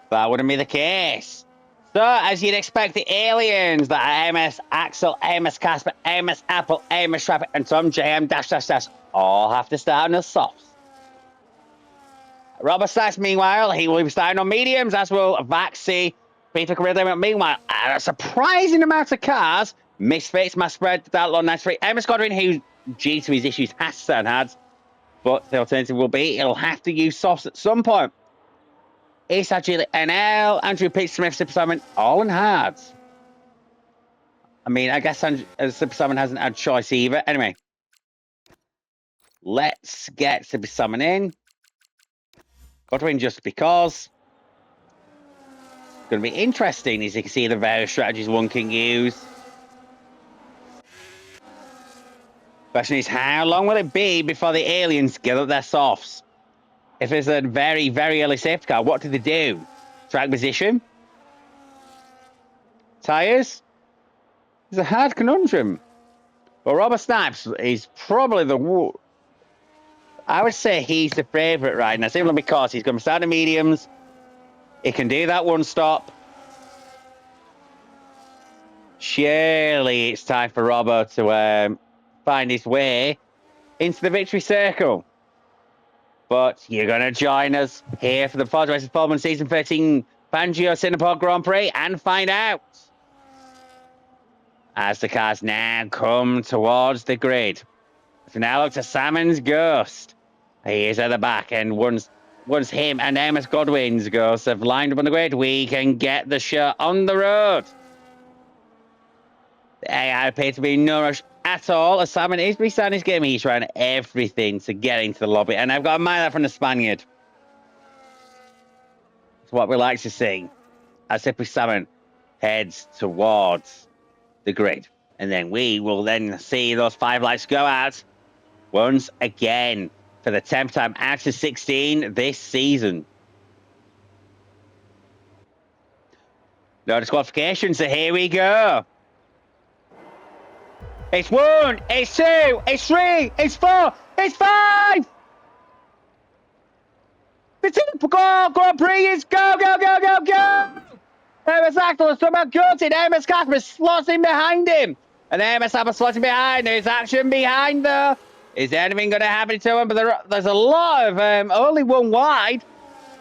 that wouldn't be the case. So, as you'd expect, the aliens that are Amos Axel, Amos Casper, Amos Apple, Amos Rabbit, and Tom JM all have to start on the softs. Robert Snipes, meanwhile, he will be starting on mediums, as will Vaxi, Peter Carrillo. Meanwhile, a surprising amount of cars. Misfits, Mass Spread, that Lord 93. Amos Godwin, who, due to his issues, has to start hards. But the alternative will be he'll have to use softs at some point. It's actually NL, Andrew Pete Smith, Super Simon, all in hards. I mean, I guess Super Simon hasn't had choice either. Anyway, let's get Super Simon in. Godwin just because. It's going to be interesting, as you can see the various strategies one can use. Question is, how long will it be before the aliens give up their softs? If it's a very, very early safety car, what do they do? Track position? Tyres? It's a hard conundrum. Well, Robert Snipes is probably I would say he's the favourite right now, simply because he's going to start the mediums. He can do that one stop. Surely it's time for Robert to find his way into the victory circle. But you're going to join us here for the Ford Racing Performance Season 13 Fangio Singapore Grand Prix and find out. As the cars now come towards the grid. So now look to Salmon's Ghost. He is at the back, and once him and Amos Godwin's Ghost have lined up on the grid, we can get the show on the road. The AI appear to be no rush at all, as Salmon is restarting his game. He's trying everything to get into the lobby, and I've got to admire that from the Spaniard. It's what we like to see as Hippie Salmon heads towards the grid. And then we will then see those 5 lights go out once again for the 10th time out of 16 this season. No disqualification, so here we go. It's 1, it's 2, it's 3, it's 4, it's 5! The Super Grand Prix is go! Amos Axel is somehow gutted. Amos Casper is slotting behind him. And Amos Casper slotting behind. There's action behind though. Is anything going to happen to him? But there's a lot of only one wide.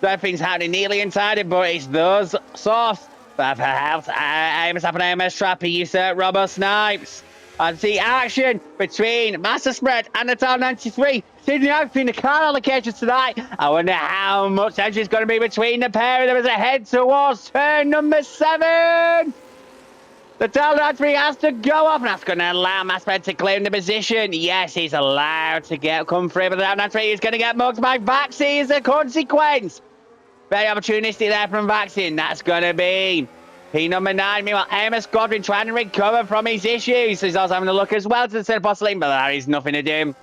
So everything's happening neatly inside it, but it's those softs that have helped Amos Casper and Amos Trapper usurp Robert Snipes. And see action between Master Spread and the Town 93. Sitting out between the car allocations tonight. I wonder how much tension is going to be between the pair of them as they head towards turn number 7. The Dalton has to go off, and that's going to allow Masped to claim the position. Yes, he's allowed to come free, but the Dalton is going to get mugged by Vaxi as a consequence. Very opportunistic there from Vaxi, and that's going to be P number 9. Meanwhile, Amos Godwin trying to recover from his issues. He's also having a look as well to the center post lane, but that is nothing to do.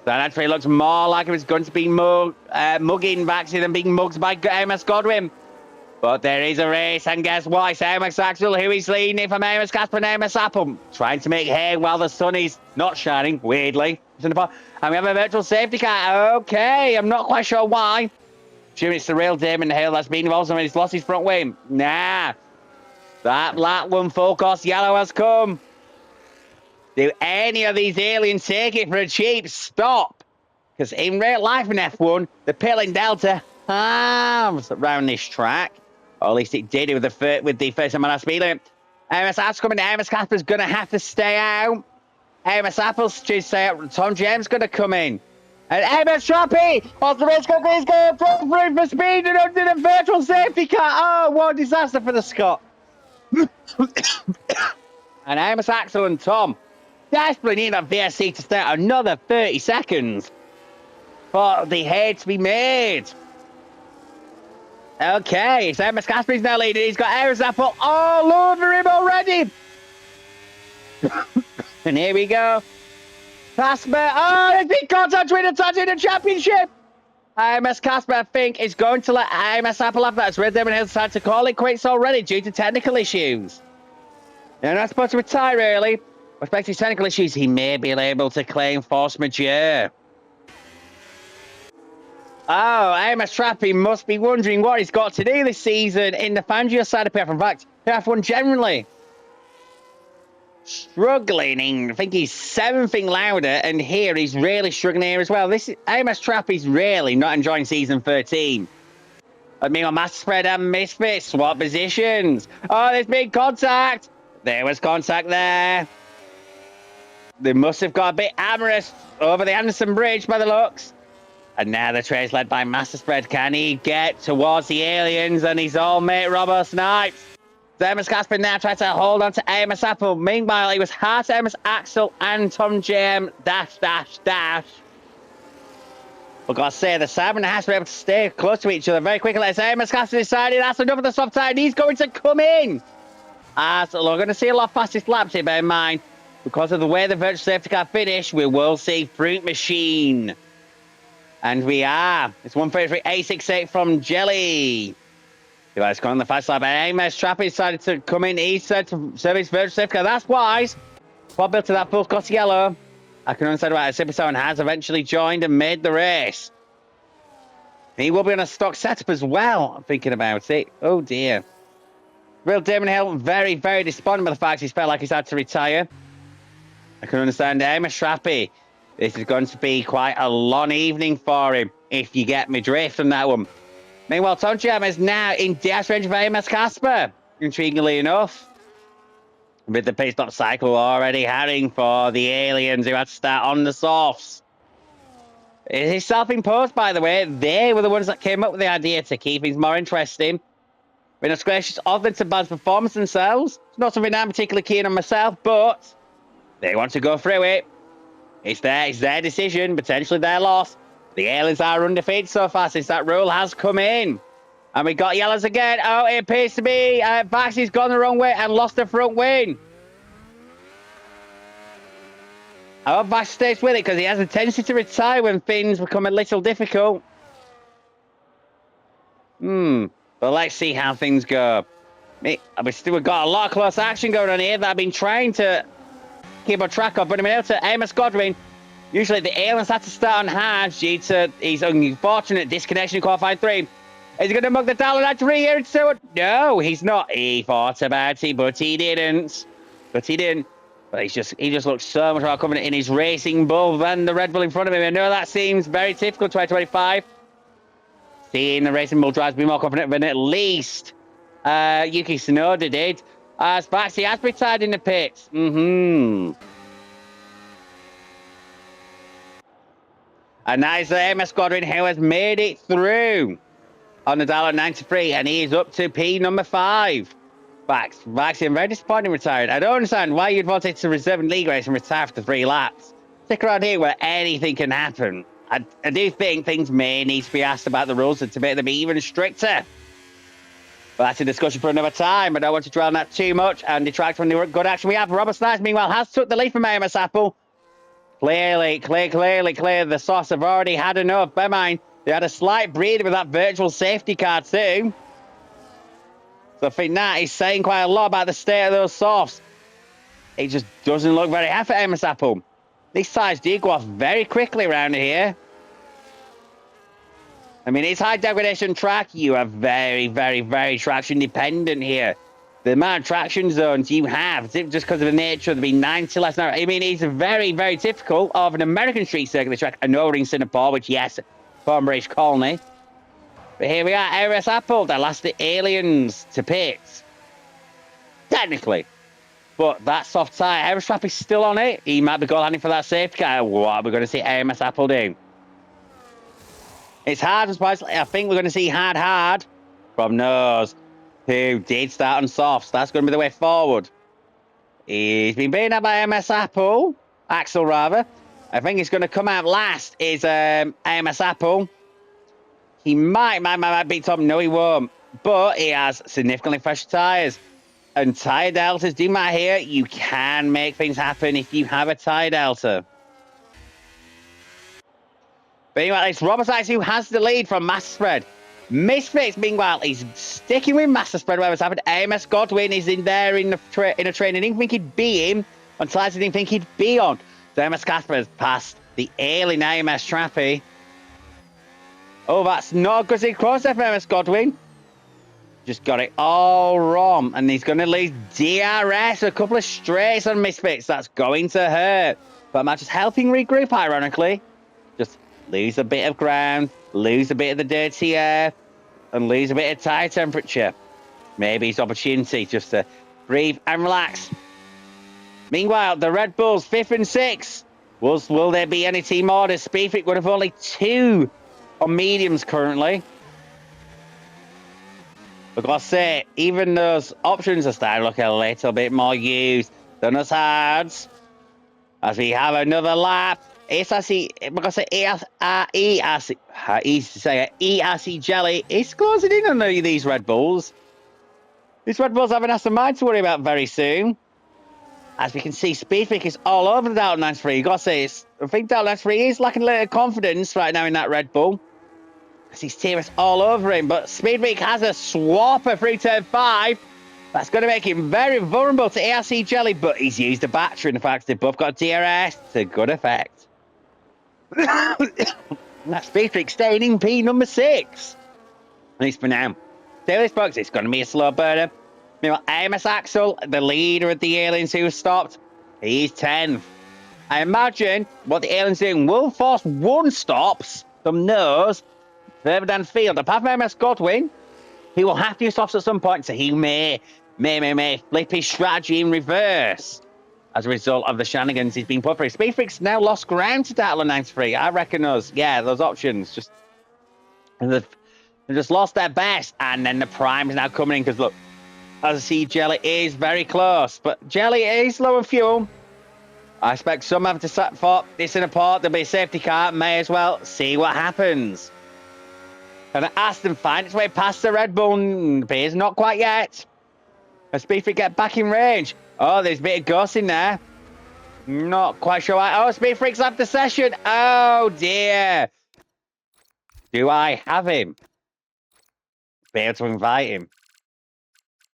That actually looks more like it was going to be mugging Vaxi than being mugged by Amos Godwin. But there is a race, and guess what? It's Amos Axel who is leading from Amos Casper and Amos Apple, trying to make hay while the sun is not shining, weirdly. And we have a virtual safety car. Okay, I'm not quite sure why. Assuming it's the real Damon Hale that's been involved, and he's lost his front wing. Nah. That black one full course yellow has come. Do any of these aliens take it for a cheap stop? Because in real life in F1, the Pilling Delta halves around this track. Or at least it did with the first time on our speed limit. Amos Apple's coming. Amos Casper's going to have to stay out. Amos Apple's to stay out. Tom James going to come in. And Amos Trappy off the race quickly. He's going to pull through for speed and under the virtual safety car. Oh, what a disaster for the Scot. And Amos Axel and Tom desperately need that VSC to start another 30 seconds for the head to be made. Okay, so Amos Casper's now leading. He's got Amos Apple all over him already. And here we go. Casper, oh, there's been contact with the championship. Amos Casper, I think, is going to let Amos Apple have that. It's Red Demon Hill decided to call it quits already due to technical issues. They're not supposed to retire early. Respect his technical issues, he may be able to claim force majeure. Oh, Amos Trappy must be wondering what he's got to do this season in the Fangio side of PRF1. In fact, PRF1 generally struggling. I think he's 7th louder, and here he's really struggling here as well. This is, Amos Trappy's really not enjoying season 13. I mean, on Master Spread and Misfit swap positions. Oh, there's big contact. There was contact there. They must have got a bit amorous over the Anderson Bridge by the looks. And now the trace led by Master Spread. Can he get towards the aliens and his old mate Robbo Snipes? Amos Casper now tries to hold on to Amos Apple. Meanwhile, he was hard to Amos Axel and Tom Jam. Dash. But gotta say, the Simon has to be able to stay close to each other very quickly. As Amos Casper decided that's enough of the soft tire. He's going to come in. So we're going to see a lot of fastest laps here, bear in mind. Because of the way the virtual safety car finished, we will see Fruit Machine. And we are. It's 133.868 from Jelly. It's gone on the fast lap. Amos Trappy decided to come in. He said to service virtual safety car. That's wise. What built to that full cost yellow? I can understand why Sipiso has eventually joined and made the race. He will be on a stock setup as well. I'm thinking about it. Oh dear. Real Damon Hill very, very despondent by the fact he's felt like he's had to retire. I can understand Amos Trappy. This is going to be quite a long evening for him, if you get me drift on that one. Meanwhile, Tom Jam is now in dash range of Amos Casper, intriguingly enough. With the pit stop cycle already heading for the aliens who had to start on the softs. It is self-imposed, by the way. They were the ones that came up with the idea to keep things more interesting. We're not gracious of them to balance performance themselves. It's not something I'm particularly keen on myself, but they want to go through it. It's their decision, potentially their loss. The aliens are undefeated so far since that rule has come in. And we got yellows again. Oh, it appears to be Vaxi's gone the wrong way and lost the front wing. I hope Vax stays with it because he has a tendency to retire when things become a little difficult. But let's see how things go. We've got a lot of close action going on here that I've been trying to keep on track of, but I'm able to Amos Godwin. Usually the aliens had to start on hard due to his unfortunate disconnection in qualifying 3. Is he going to mug the Dalton at 3 here? No, he's not. He thought about it, but he didn't. But he just looks so much more confident in his Racing Bull than the Red Bull in front of him. I know that seems very typical 2025. Seeing the Racing Bull drives be more confident than at least Yuki Tsunoda did. As Baxi has retired in the pits. And that is the Amos Squadron who has made it through on the Dalton 93, and he is up to P number 5. Maxi, I'm very disappointed in retiring. I don't understand why you'd want it to reserve in league race and retire after 3 laps. Stick around here where anything can happen. I do think things may need to be asked about the rules and to make them even stricter. But that's a discussion for another time. I don't want to dwell on that too much and detract from the good action we have. Robert Snipes, meanwhile, has took the lead from AMS Apple. Clearly. The Sauce have already had enough. Bear in mind, they had a slight breather with that virtual safety car too. So I think that is saying quite a lot about the state of those Softs. It just doesn't look very happy for AMS Apple. These tires do go off very quickly around here. I mean, it's high degradation track. You are very traction dependent here. The amount of traction zones you have, just because of the nature of the being 90 less an hour. I mean, it's very typical of an American street circuit track. I know we're in Singapore, which, yes, Farnbridge Colony. But here we are, AMS Apple. They lost the aliens to pits. Technically. But that soft tyre, Aerostrap is still on it. He might be goal handing for that safety car. What are we going to see AMS Apple do? It's hard, I think we're going to see hard from Nose, who did start on softs. That's going to be the way forward. He's been beaten out by AMS Apple. Axel, rather. I think he's going to come out last is AMS Apple. He might beat Tom. No, he won't. But he has significantly fresher tyres. And tyre deltas do matter here. You can make things happen if you have a tyre delta. But anyway, it's Robert Sykes who has the lead from Master Spread. Misfits, meanwhile, is sticking with Master Spread where it's happened. AMS Godwin is in there in a train. I didn't think he'd be in on tyres I didn't think he'd be on. So AMS Casper has passed the ailing AMS Trappy. Oh, that's not a good cross there for AMS Godwin. Just got it all wrong. And he's going to lose DRS. A couple of straights on Misfits. That's going to hurt. But Matt just helping regroup, ironically. Just lose a bit of ground, lose a bit of the dirty air, and lose a bit of tyre temperature. Maybe it's opportunity just to breathe and relax. Meanwhile, the Red Bulls, 5th and 6th. Will there be any team orders? Speedfreak would have only 2 on mediums currently. But I'll say, even those options are starting to look a little bit more used than us hards. As we have another lap. ERC Jelly is closing in on these Red Bulls. These Red Bulls have an Aston Martin to worry about very soon. As we can see, Speedfreak is all over the Dalton 93. You've got to say, I think Dalton 93 is lacking a little confidence right now in that Red Bull. I see TRS all over him, but Speedfreak has a swapper through turn 5. That's going to make him very vulnerable to ARC Jelly, but he's used the battery, and the fact they've both got DRS to good effect. That's Speedfreak staying in P number 6. At least for now. Daily Spugs, it's going to be a slow burner. Meanwhile, AMS Axel, the leader of the aliens who stopped, he's 10th. I imagine what the aliens doing will force 1 stops from Nose further down the field. Apart from AMS Godwin, he will have to use stops at some point, so he may flip his strategy in reverse as a result of the shenanigans he's been put through. Speedfreak's now lost ground to Dattle 93. I reckon those options they've just lost their best, and then the prime is now coming in because look, as I see, Jelly is very close, but Jelly is low on fuel. I expect some have to set for this in a port. There'll be a safety car. May as well see what happens. And Aston find its way past the Red Bull. Appears not quite yet. As Speedfreak get back in range. Oh, there's a bit of ghost in there. Not quite sure why. Oh, Speedfreak's left the session. Oh, dear. Do I have him? Be able to invite him?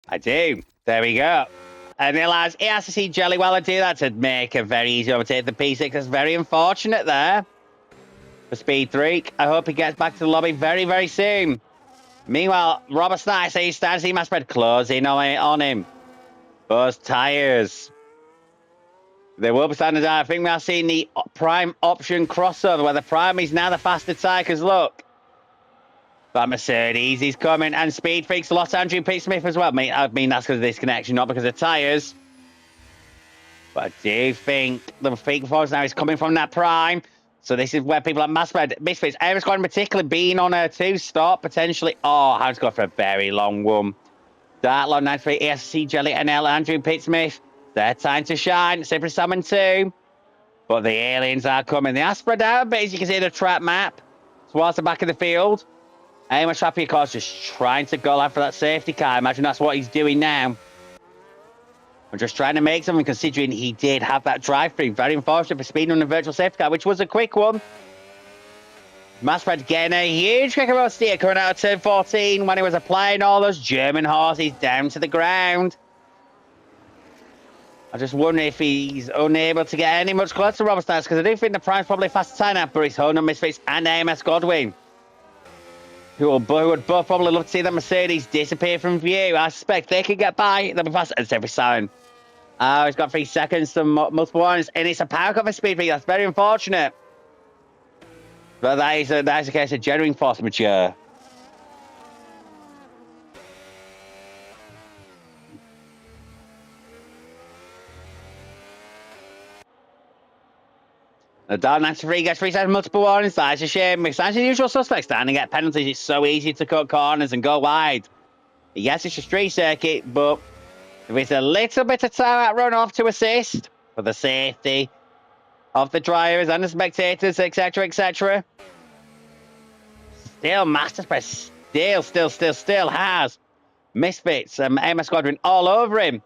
I do. There we go. And realize he has to see Jelly while I do that to make a very easy overtake the P6. That's very unfortunate there for Speedfreak. I hope he gets back to the lobby very, very soon. Meanwhile, Robert Snyder says he's starting to see my spread closing on him. Those tyres. They will be standing down. I think we are seeing the prime option crossover where the prime is now the faster tyre because look. That Mercedes is coming, and Speedfreak's lost Andrew Pete Smith as well. I mean that's because of this connection, not because of tyres. But I do think the peak performance now is coming from that prime. So this is where people like Misfits. Aerosquad in particular being on a 2-stop, potentially. Oh, Harry's got for a very long one. Dartlon 93, ESC Jelly NL, Andrew Pittsmith. Their time to shine. Slippery Salmon 2. But the aliens are coming. They are spread out a bit, as you can see the trap map. Towards the back of the field. Amos Trappy, of course, just trying to go after that safety car. Imagine that's what he's doing now. I'm just trying to make something, considering he did have that drive-through. Very unfortunate for speeding on the virtual safety car, which was a quick one. Massfred getting a huge kick about steer coming out of turn 14 when he was applying all those German horses down to the ground. I just wonder if he's unable to get any much closer to Robert Stats, because I do think the prime's probably faster time now, but it's Honda Misfits and AMS Godwin, who would both probably love to see that Mercedes disappear from view. I suspect they could get by. They'll be faster as every time. Oh, he's got 3 seconds to multiple ones, and it's a power cut for speed peak. That's very unfortunate. But that is a case of genuine force majeure. The Dark 93 gets 3 seconds multiple warnings. That's a shame. It's actually the usual suspects starting to get penalties. It's so easy to cut corners and go wide. Yes, it's a street circuit, but there is a little bit of time at runoff to assist for the safety of the drivers and the spectators, etc., etc. Still, Master Space still has Misfits and AMS Squadron all over him.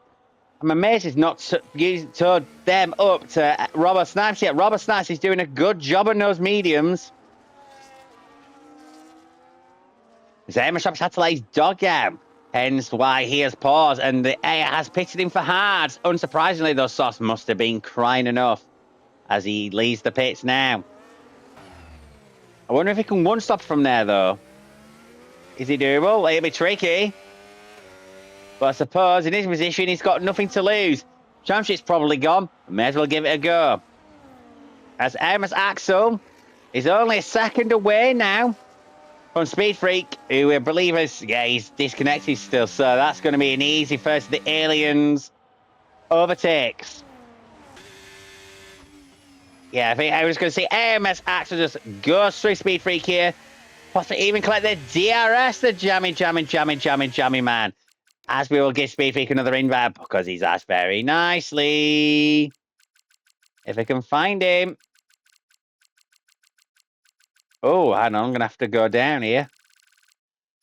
I'm amazed he's not turned them up to Robert Snipes yet. Robert Snipes is doing a good job on those mediums. His AMS Squadron had to let his dog out, hence why he has paused, and the air has pitted him for hards. Unsurprisingly, those Sauce must have been crying enough as he leaves the pits now. I wonder if he can one-stop from there, though. Is he doable? It'll be tricky. But I suppose in his position, he's got nothing to lose. Championship's probably gone. May as well give it a go. As Amos Axel is only a second away now from Speed Freak, who I believe is, yeah, he's disconnected still. So that's going to be an easy first. The aliens overtakes. Yeah, I think I was going to say AMS Axel just goes through Speed Freak here. Possibly even collect the DRS, the jammy man. As we will give Speed Freak another invite because he's asked very nicely. If I can find him. Oh, hang on, I'm going to have to go down here.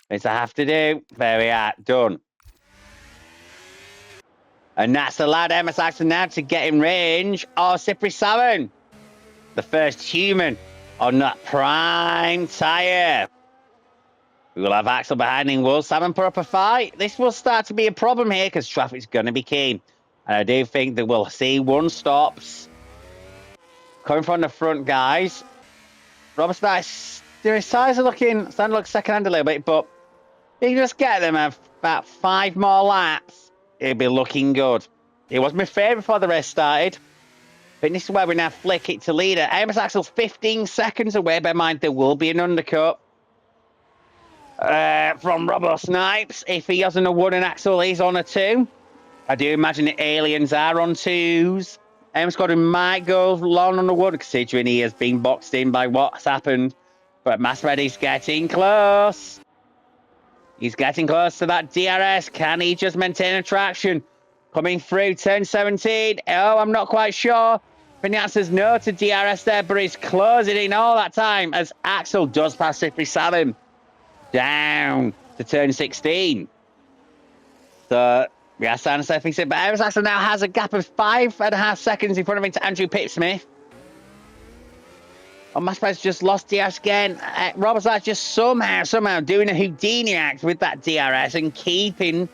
It's I have to do. There we are, done. And that's allowed MS Axel now to get in range of Slippery Salmon. The first human on that prime tyre. We will have Axel behind him. Will Salmon put up a fight? This will start to be a problem here because traffic's going to be keen. And I do think that we'll see one stops coming from the front, guys. Robert Stice, their size are starting to look second-hand a little bit, but if you just get them about 5 more laps, it'll be looking good. It was my favourite before the race started. But this is where we now flick it to leader. Amos Axel's 15 seconds away. Bear in mind, there will be an undercut from Robbo Snipes. If he hasn't a 1 and Axel, he's on a 2. I do imagine the aliens are on 2s. Amos Squadron might go long on the 1, considering he has been boxed in by what's happened. But Masreddy's getting close. He's getting close to that DRS. Can he just maintain a traction? Coming through turn 17. Oh, I'm not quite sure. The answer's no to DRS there, but he's closing in all that time as Axel does pass Slippery Salmon down to turn 16. So, yeah, starting to say things in. But Amos Axel now has a gap of 5.5 seconds in front of him to Andrew Pittsmith. Oh, Masper's just lost DRS again. Robert's just somehow doing a Houdini act with that DRS and keeping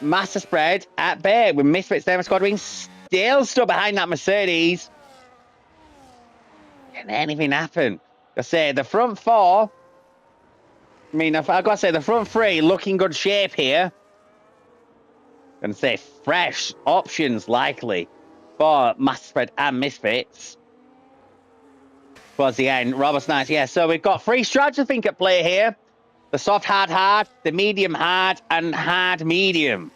Master Spread at bay with Misfits Demo Squadron still stood behind that Mercedes. Can anything happen? I say the front 4. I mean, I've got to say the front 3 looking good shape here. I'm going to say fresh options likely for Master Spread and Misfits. Towards the end, Robert Nice. Yeah, so we've got 3 strategies I think at play here. The soft hard, the medium hard, and hard medium.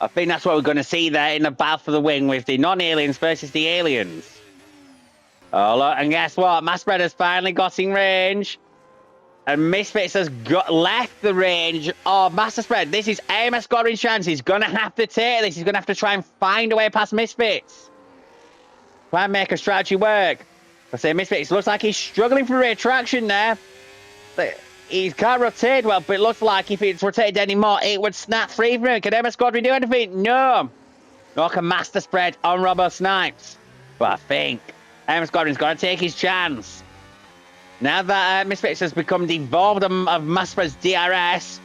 I think that's what we're going to see there in the battle for the win with the non-aliens versus the aliens. Oh, look, and guess what? Mass Spread has finally got in range And Misfits has left the range of Master Spread. This is AMS Godwin's chance. He's going to have to take this. He's going to have to try and find a way past Misfits. Try and make a strategy work. I say Misfits looks like he's struggling for retraction there. He can't rotate well, but it looks like if it's rotated anymore, it would snap free from him. Can AMS Godwin do anything? No. Nor can Master Spread on Robo Snipes. But I think AMS Godwin's got to take his chance. Now that Misfits has become devolved of Master Spread's DRS,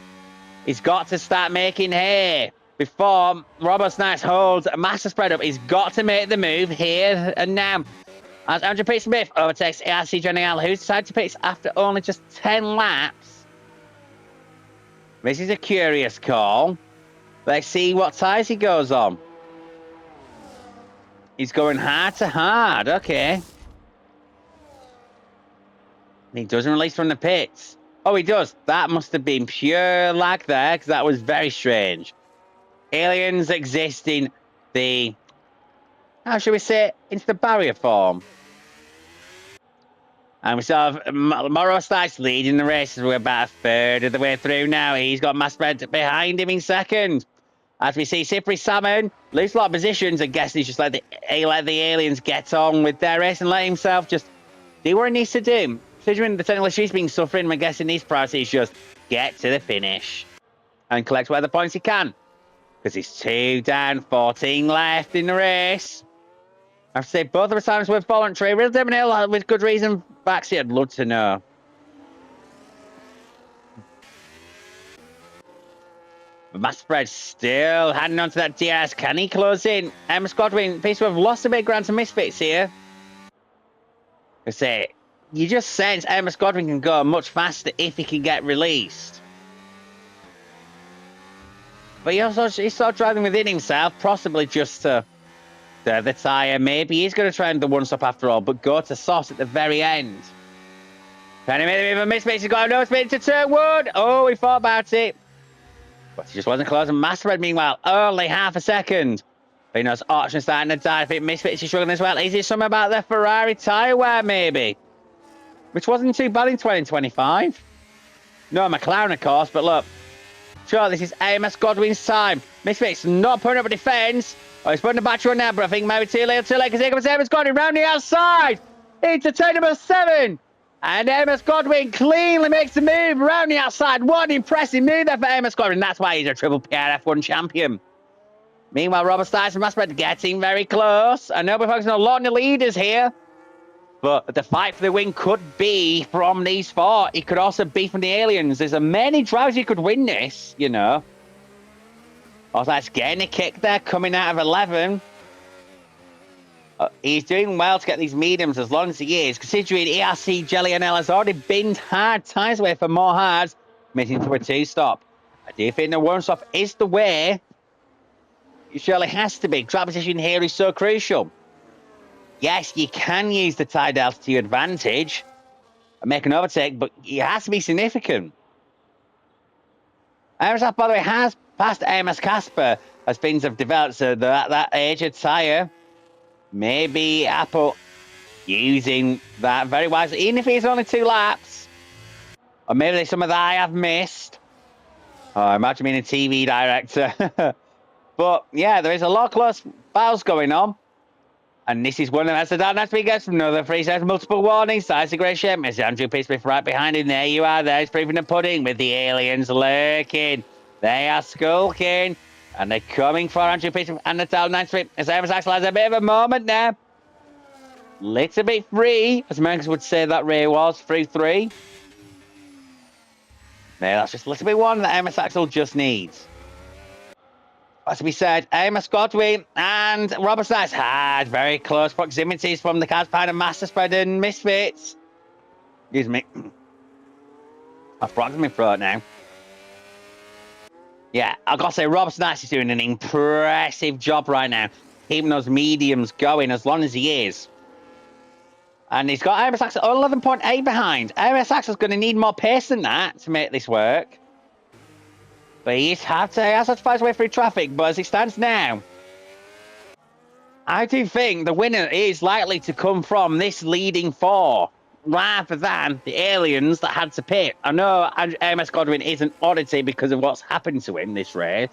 he's got to start making hay before Robo Snipes holds Master Spread up. He's got to make the move here and now. As Andrew Pete Smith overtakes ARC General, who's decided to pitch after only just 10 laps. This is a curious call. Let's see what tyres he goes on. He's going hard to hard. Okay. He doesn't release from the pits. Oh, he does. That must have been pure lag there, because that was very strange. Aliens exist in the, how should we say, into the barrier form. And we still have Morrow Stice leading the race as we're about a third of the way through now. He's got Master Spread behind him in second. As we see Slippery Salmon lose a lot of positions, I guess he's just let the aliens get on with their race and let himself just do what he needs to do. Considering the technical issues been suffering, I'm guessing his priority is just get to the finish and collect whatever points he can. Because he's 2 down, 14 left in the race. I have to say, both of the times were voluntary. Real Hill with good reason backseat, I'd love to know. But Master Spread still hanging on to that DRS. Can he close in? AMS Godwin appears to have lost a big ground to Misfits here. I say, you just sense AMS Godwin can go much faster if he can get released. But he's sort of driving within himself, possibly just to serve the tyre. Maybe he's going to try and do one stop after all, but go to Sauce at the very end. Can he make the move of Misfits? He's got a no spin to turn 1. Oh, he thought about it. But he just wasn't closing. Master Spread, meanwhile, only half a second. But he knows Auction starting to die. I think Misfits is struggling as well. Is it something about the Ferrari tyre wear, maybe? Which wasn't too bad in 2025. No, McLaren, of course, but look. Sure, this is AMS Godwin's time. Misfits not putting up a defence. Oh, he's putting the battery on now, but I think maybe too late, because here comes AMS Godwin round the outside. Into turn number 7. And AMS Godwin cleanly makes the move around the outside. What an impressive move there for AMS Godwin. That's why he's a triple PRF1 champion. Meanwhile, Robert Stice and Master Spread getting very close. I know we're focusing on a lot of the leaders here. But the fight for the win could be from these 4. It could also be from the aliens. There's a many drivers who could win this, you know. Oh, that's getting a kick there coming out of 11. He's doing well to get these mediums as long as he is. Considering ERC Jelly and L has already binned hard tyres away for more hards, making to a 2-stop. I do think the 1-stop is the way. It surely has to be. Track position here is so crucial. Yes, you can use the tire delta to your advantage and make an overtake, but it has to be significant. Aerosaf, by the way, has passed AMS Casper as things have developed, so that aged tyre, maybe Apple using that very wisely, even if it's only 2 laps. Or maybe there's some of that I have missed. Oh, imagine being a TV director. But yeah, there is a lot of close battles going on. And this is one of them. As the down has to be gets from another 3 sets, multiple warnings. That's a great shape. Mr. Andrew Pete Smith right behind him. There you are. There's proving the pudding with the aliens lurking. They are skulking. And they're coming for Andrew Pete Smith and the down 9 Street. As Evans Axel has a bit of a moment there. Little bit free, as Americans would say that Ray was. Through 3. There, that's just a little bit one that Amos Axel just needs. As we said, Amos Godwin and Robert Stice had very close proximities from the cars behind and Master Spread and Misfits. Excuse me. I've frogged my throat now. Yeah, I've got to say, Robert Stice is doing an impressive job right now, keeping those mediums going as long as he is. And he's got Amos Axel 11.8 behind. Amos Axel's going to need more pace than that to make this work. But he has to fight his way through traffic. But as it stands now, I do think the winner is likely to come from this leading 4. rather than the aliens that had to pit. I know AMS Godwin is an oddity because of what's happened to him this race.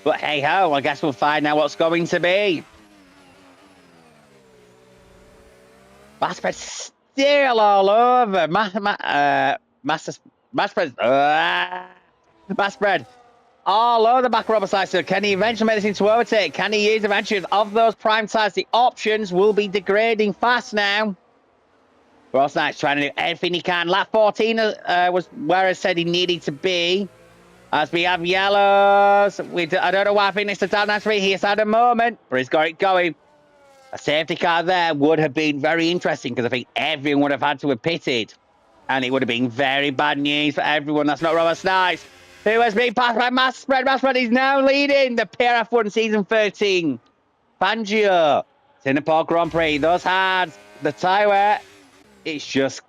But hey ho, I guess we'll find out what's going to be. Master still all over. Master Spread all over the back of Robert Sykes. So can he eventually make this into overtake? Can he use eventually of those prime tires? The options will be degrading fast now. Ross Knight's trying to do everything he can. Lap 14 was where I said he needed to be. As we have yellows. I don't know why I think it's the down 3. He has had a moment, but he's got it going. A safety car there would have been very interesting because I think everyone would have had to have pitted. And it would have been very bad news for everyone. That's not Robert Snipes, who has been passed by Mass Spread. Mass Spread is now leading the PRF1 Season 13. Fangio, Singapore Grand Prix. Those hards, the tyre wear, it's just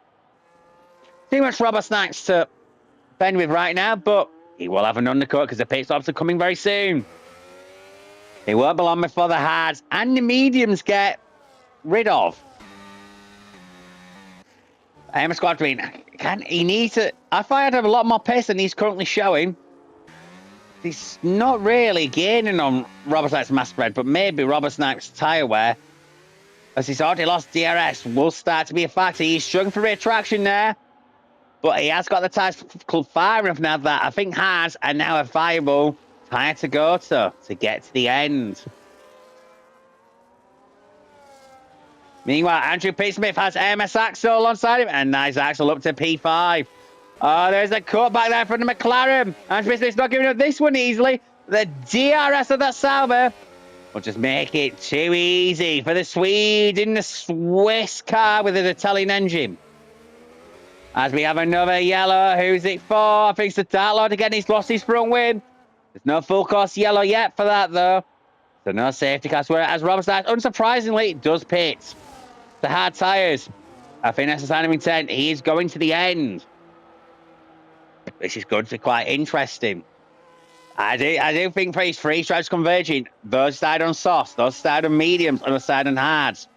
too much Robert Snipes to bend with right now. But he will have an undercut because the pit stops are coming very soon. He won't be long before the hards and the mediums get rid of. AMS Squadron, he needs to... I find I'd have a lot more pace than he's currently showing. He's not really gaining on Robert Snipes' mass spread, but maybe Robert Snipes' tyre wear, as he's already lost DRS, will start to be a factor. He's struggling for retraction there, but he has got the tyres far enough now that I think hards are now a viable tyre to go to get to the end. Meanwhile, Andrew P. Smith has AMS Axel alongside him, and nice Axel up to P5. Oh, there's a cut back there from the McLaren. Andrew P. Smith's not giving up this one easily. The DRS of that Sauber will just make it too easy for the Swede in the Swiss car with an Italian engine. As we have another yellow, who's it for? I think it's the Dark Lord again. He's lost his front wing. There's no full course yellow yet for that, though. So no safety car. Whereas Robert Snipes, unsurprisingly, does pit. The hard tyres. I think that's a sign of intent. He is going to the end. This is going to be quite interesting. I do think for his 3 stripes converging, those started on softs, those started on mediums, and those started on hards.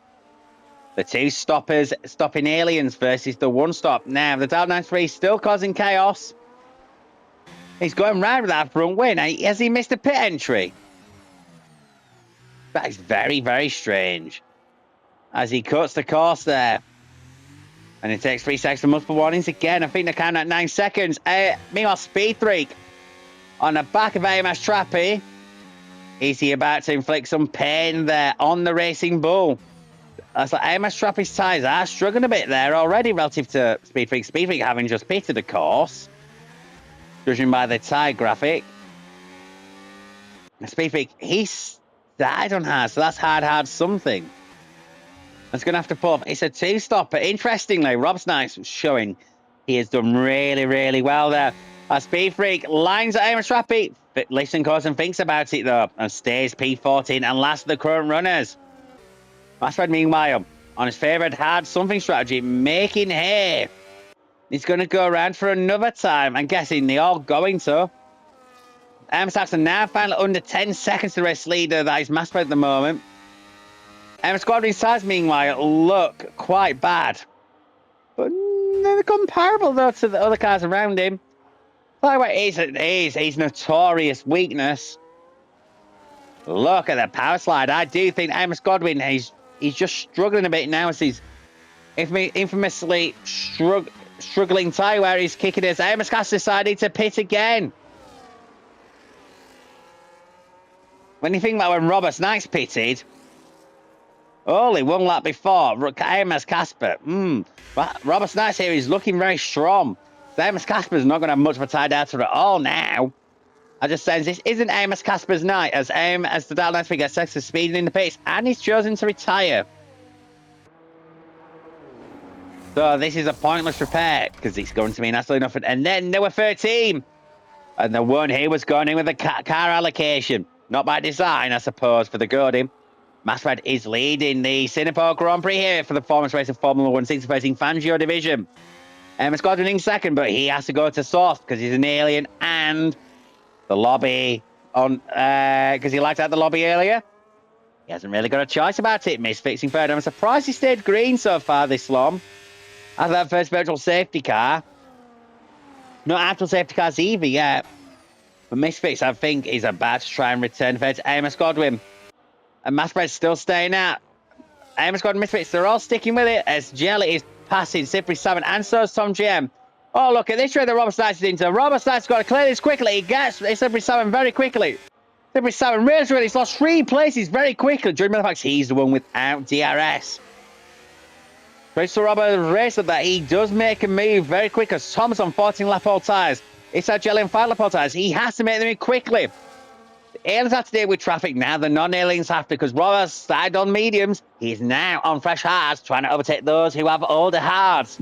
The 2 stoppers stopping aliens versus the 1 stop. Now, the Dark 93 still causing chaos. He's going round with that front wing. Has he missed a pit entry? That is very, very strange. As he cuts the course there. And it takes 3 seconds for multiple warnings again. I think they're counting at 9 seconds. Meanwhile, Speed Freak on the back of AMS Trappy. Is he about to inflict some pain there on the Racing Bull? That's like AMS Trappy's tyres are struggling a bit there already relative to Speed Freak. Speed Freak having just pitted the course, judging by the tyre graphic. Speed Freak, he's died on hard, so that's hard something. That's going to have to pull off. It's a 2-stopper. Interestingly, Rob Snipes was showing he has done really, really well there. Speed Freak lines at AMS Trappy. Listen, course, and thinks about it, though, and stays P14 and last of the current runners. Massfred, meanwhile, on his favourite hard something strategy, making hay. He's going to go around for another time. I'm guessing they're all going to. AMS Saxon now finally under 10 seconds to the race leader. That is Massfred at the moment. AMS Squadron's tyres, meanwhile, look quite bad. But they're comparable, though, to the other cars around him. By the way, it is his notorious weakness. Look at the power slide. I do think AMS Godwin, he's just struggling a bit now as he's infamously struggling tyre where he's kicking his. AMS Cast decided to pit again. When you think about when Robert Snipes pitted, only 1 lap before, AMS Casper. Robert Snipes here is looking very strong. AMS Casper's not going to have much of a tie data at all now. I just sense this isn't AMS Casper's night as the Dark Knight gets sex of speeding in the pace and he's chosen to retire. So this is a pointless repair because it's going to mean absolutely nothing. And then there were 13. And the one here was going in with a car allocation. Not by design, I suppose, for the Godin. Massfred is leading the Singapore Grand Prix here for the performance race of Formula 1 season facing Fangio division. It's Godwin in second, but he has to go to source because he's an alien and the lobby on because he liked out the lobby earlier. He hasn't really got a choice about it. Misfits in third. I'm surprised he stayed green so far this long. After that first virtual safety car. Not actual safety cars either yet. But Misfits, I think, is about to try and return third to Amos Godwin. And Massbred's still staying out. Amos Godwin, Misfits, they're all sticking with it as Jelly is passing Slippery 7 and so is Tom GM. Oh, look at this trade that Robert Stites is into. Robert Stites got to clear this quickly. He gets Slippery 7 very quickly. Slippery 7 really, he's lost 3 places very quickly. During the fact he's the one without DRS. Crystal Robert racer that he does make a move very quick as Thomas on 14 lap all tyres. It's that Jelly on 5 lap all tyres. He has to make the move quickly. The aliens have to deal with traffic now. The non-aliens have to, because Robert started on mediums. He's now on fresh hards, trying to overtake those who have older hards.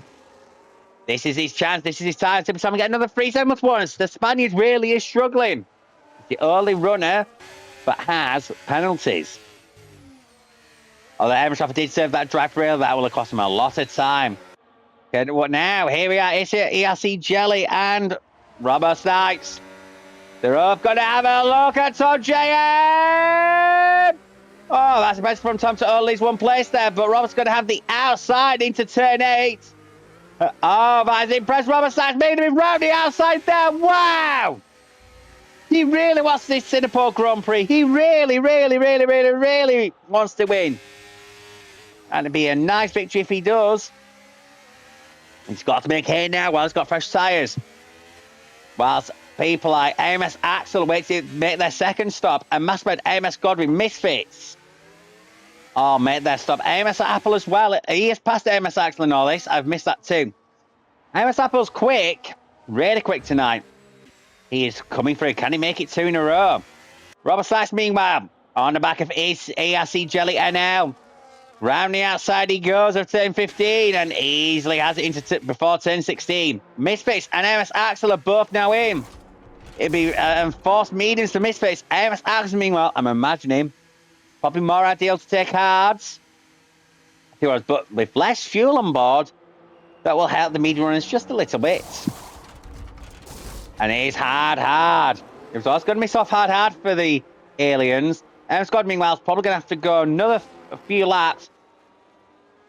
This is his chance. This is his time. Slippery 7 get another 3 seconds once. The Spaniard really is struggling. The only runner that has penalties. Although Amos Trafford did serve that drive rail, that will have cost him a lot of time. Okay, what now? Here we are. It's ERC Jelly and Robert Stites. They're both going to have a look at Tom JM. Oh, that's the best from Tom to only lose 1 place there, but Robert's going to have the outside into turn 8. Oh, that's impressed. Robert Stites made him round the outside there. Wow! He really wants this Singapore Grand Prix. He really wants to win. And it'd be a nice victory if he does. He's got to make hay now while he's got fresh tyres. Whilst people like AMS Axel wait to make their second stop, and Massbred AMS Godwin Misfits. Oh, make their stop. AMS Apple as well. He has passed AMS Axel and all this. I've missed that too. AMS Apple's quick. Really quick tonight. He is coming through. Can he make it 2 in a row? Robert Stites, meanwhile, on the back of his ARC Jelly NL. Round the outside he goes of turn 15 and easily has it into before turn 16. Misfits and AMS Axel are both now in. It'd be enforced mediums for Misfits. AMS Axel, meanwhile, I'm imagining, probably more ideal to take hards. But with less fuel on board, that will help the medium runners just a little bit. And it is hard. It's also going to be soft hard for the aliens. Scott, meanwhile, is probably going to have to go another few laps.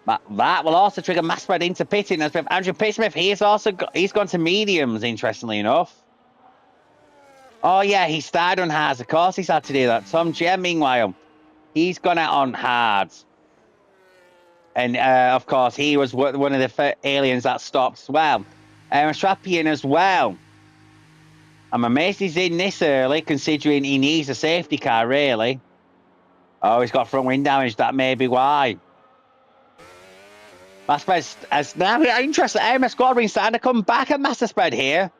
But that will also trigger Massbred into pitting. As with Andrew Pittsmith, he's gone to mediums, interestingly enough. Oh, yeah, he started on hards. Of course he's had to do that. Tom Jem, meanwhile, he's gone out on hards. And, of course, he was one of the aliens that stopped as well. Strappian as well. I'm amazed he's in this early, considering he needs a safety car, really. Oh, he's got front wing damage. That may be why. Masterspread has now interesting. AMS Squadron starting to come back at Masterspread here.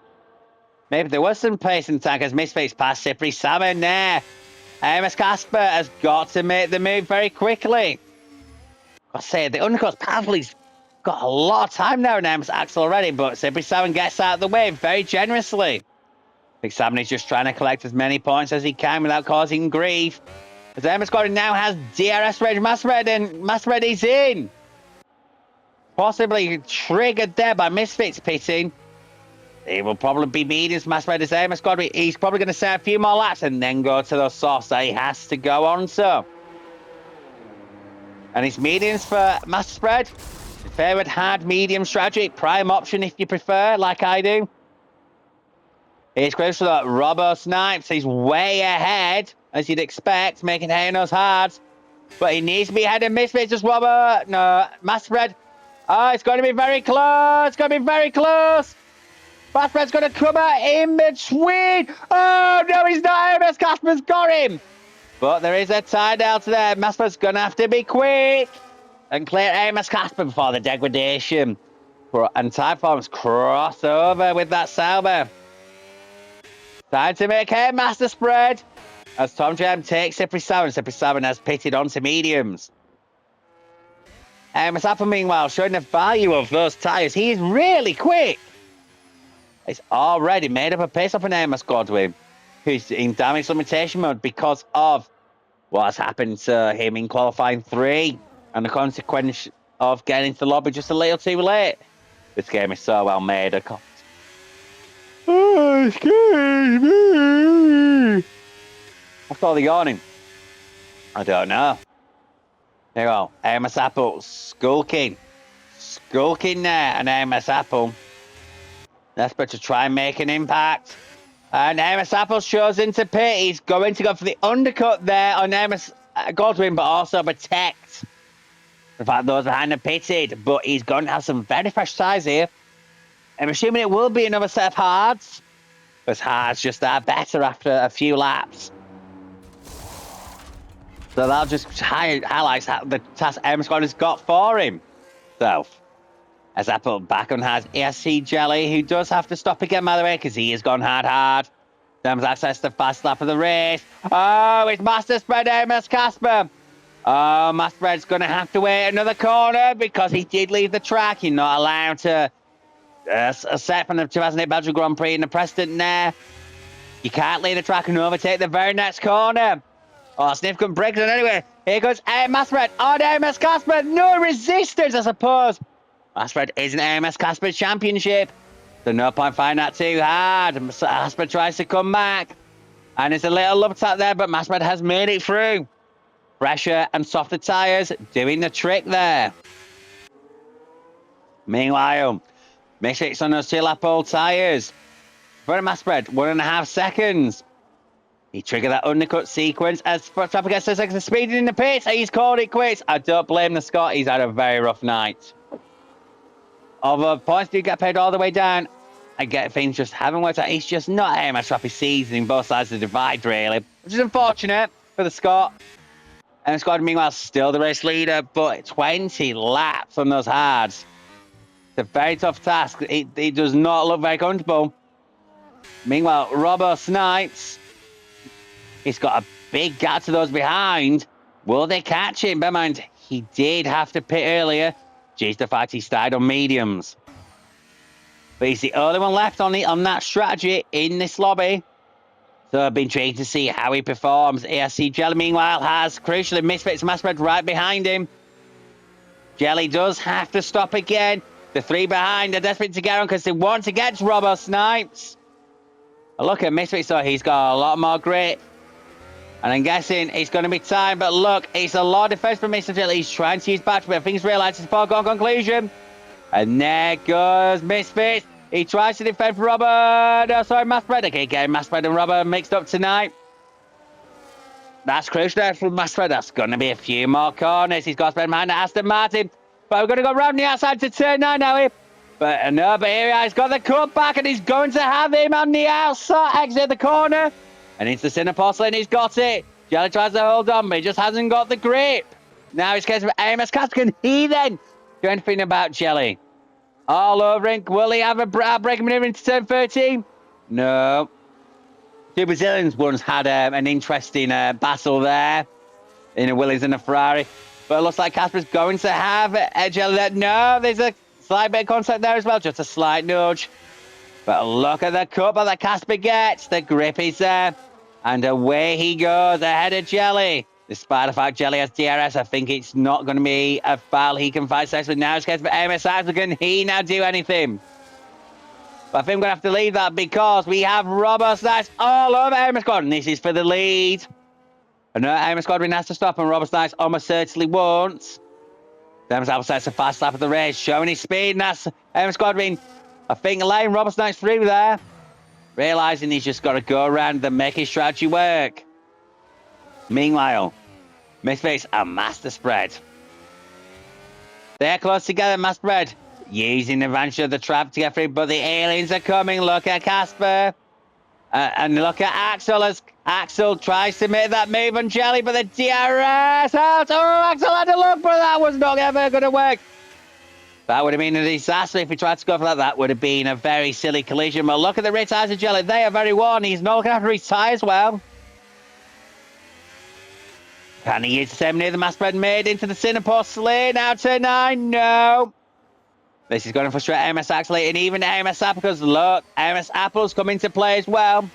Maybe there was some pace in the tank as Misfits past Slippery Salmon there. AMS Casper has got to make the move very quickly. I say the undercut's powerfully's got a lot of time now in AMS Axel already, but Slippery Salmon gets out of the way very generously. Big Salmon is just trying to collect as many points as he can without causing grief. As AMS Squadron now has DRS range Masterspread, and Masterspread is in. Possibly triggered there by Misfits pitting. It will probably be mediums Masterspread as AMS Squadron. He's probably going to say a few more laps and then go to those softs that he has to go on to. And it's mediums for Masterspread. Favourite hard medium strategy. Prime option if you prefer, like I do. Here's close to that. Robbo Snipes. He's way ahead, as you'd expect, making hay in those hards. But he needs to be ahead of Misfits. Just Robbo. No, Masterspread. Oh, it's going to be very close. It's going to be very close. Masterspread's going to come out in between. Oh, no, he's not. AMS Casper's got him. But there is a tie delta there. Masterspread's going to have to be quick and clear AMS Casper before the degradation. And Typeforms cross over with that Sauber. Time to make hay, Masterspread. As Tom Jam takes Slippery Salmon. Slippery Salmon has pitted onto mediums. AMS Apple, meanwhile, showing the value of those tyres. He is really quick. He's already made up a pace off an AMS Godwin, who's in damage limitation mode because of what's happened to him in qualifying 3 and the consequence of getting into the lobby just a little too late. This game is so well made. Oh, excuse me. What's all the yawning? I don't know. There you go. Amos Apple skulking. Skulking there, and Amos Apple. Desperate to try and make an impact. And Amos Apple shows into pit. He's going to go for the undercut there on Amos Godwin, but also protect. In fact, those behind him pitted, but he's going to have some very fresh tyres here. I'm assuming it will be another set of hards, because hards just are better after a few laps. So that'll just highlight the task Amos Godwin has got for him. So, as Apple back on hard, ESC Jelly, who does have to stop again, by the way, because he has gone hard. Dems access the fast lap of the race. Oh, it's Master Spread Amos Casper. Oh, Master Spread's going to have to wait another corner because he did leave the track. You're not allowed to set from the 2008 Belgian Grand Prix in the precedent there. You can't leave the track and overtake the very next corner. Oh, significant breakdown anyway. Here goes Master Spread on Amos Casper. No resistance, I suppose. Master Spread is an AMS Casper Championship. So no point finding that too hard. Casper tries to come back. And it's a little love tap there, but Master Spread has made it through. Fresher and softer tyres doing the trick there. Meanwhile, Misfits on those 2-lap old tyres. For Master Spread, 1.5 seconds. He triggered that undercut sequence as Trapper gets 2 seconds of speeding in the pits. He's called it quits. I don't blame the Scot. He's had a very rough night. Although points do get paid all the way down, I get things just haven't worked out. He's just not AMS Trappy seasoning both sides of the divide, really, which is unfortunate for the Scot. And Scott, meanwhile, still the race leader, but 20 laps on those hards. It's a very tough task. It does not look very comfortable. Meanwhile, Robbo Snipes, he's got a big gap to those behind. Will they catch him? Bear in mind, he did have to pit earlier. Due to the fact he started on mediums. But he's the only one left on that strategy in this lobby. So I've been intrigued to see how he performs. ESC Jelly, meanwhile, has crucially Misfits Master Spread right behind him. Jelly does have to stop again. The 3 behind are desperate to get on because they want to get to Robbo Snipes. But look at Misfits, so he's got a lot more grit. And I'm guessing it's going to be time, but look, it's a lot of defense from Mr. Jelly. He's trying to use battery, but I think he's realised it's a foregone conclusion. And there goes Misfits. He tries to defend for Robert. No, sorry, Master Spread. Okay, getting Master Spread and Robert mixed up tonight. That's crucial there from Master Spread. That's going to be a few more corners. He's got spread behind Aston Martin. But we're going to go round the outside to turn 9 now. But no, but here he's got the cut back and he's going to have him on the outside. Exit the corner. And into the Cinna Porcelain, he's got it. Jelly tries to hold on, but he just hasn't got the grip. Now it's case of Amos Casper. Can he then do anything about Jelly? All over him. Will he have a break maneuver into turn 13? No. 2 Brazilians once had an interesting battle there in a Williams and a Ferrari. But it looks like Casper's going to have Jelly there. No, there's a slight bit of contact there as well. Just a slight nudge. But look at the cut that Casper gets. The grip is there. And away he goes ahead of Jelly. Despite the fact Jelly has DRS, I think it's not going to be a foul he can fight successfully. Now it's case for Amos Axel. Can he now do anything? But I think we're going to have to leave that because we have Robbo Snipes all over Amos Godwin. This is for the lead. And Amos Godwin has to stop and Robbo Snipes almost certainly won't. Amos Axel sets a fast lap of the race, showing his speed. And that's Amos Godwin, I think, laying Robbo Snipes through there. Realising he's just got to go around and make his strategy work. Meanwhile, Misfits and Master Spread. They're close together, Master Spread. Using the advantage of the trap to get through, but the aliens are coming. Look at Casper. And look at Axel as Axel tries to make that move on Jelly, but the DRS out. Oh, Axel had to look, but that was not ever going to work. That would have been a disaster if he tried to go for that. That would have been a very silly collision. But look at the rear tyres of Jelly. They are very worn. He's not looking after his tyres well. Can he use the same near the Master Spread made into the Cinna Porcelain? Now turn 9. No. This is going to frustrate Amos Axel and even Amos Apple because look, Amos Apple's come into play as well.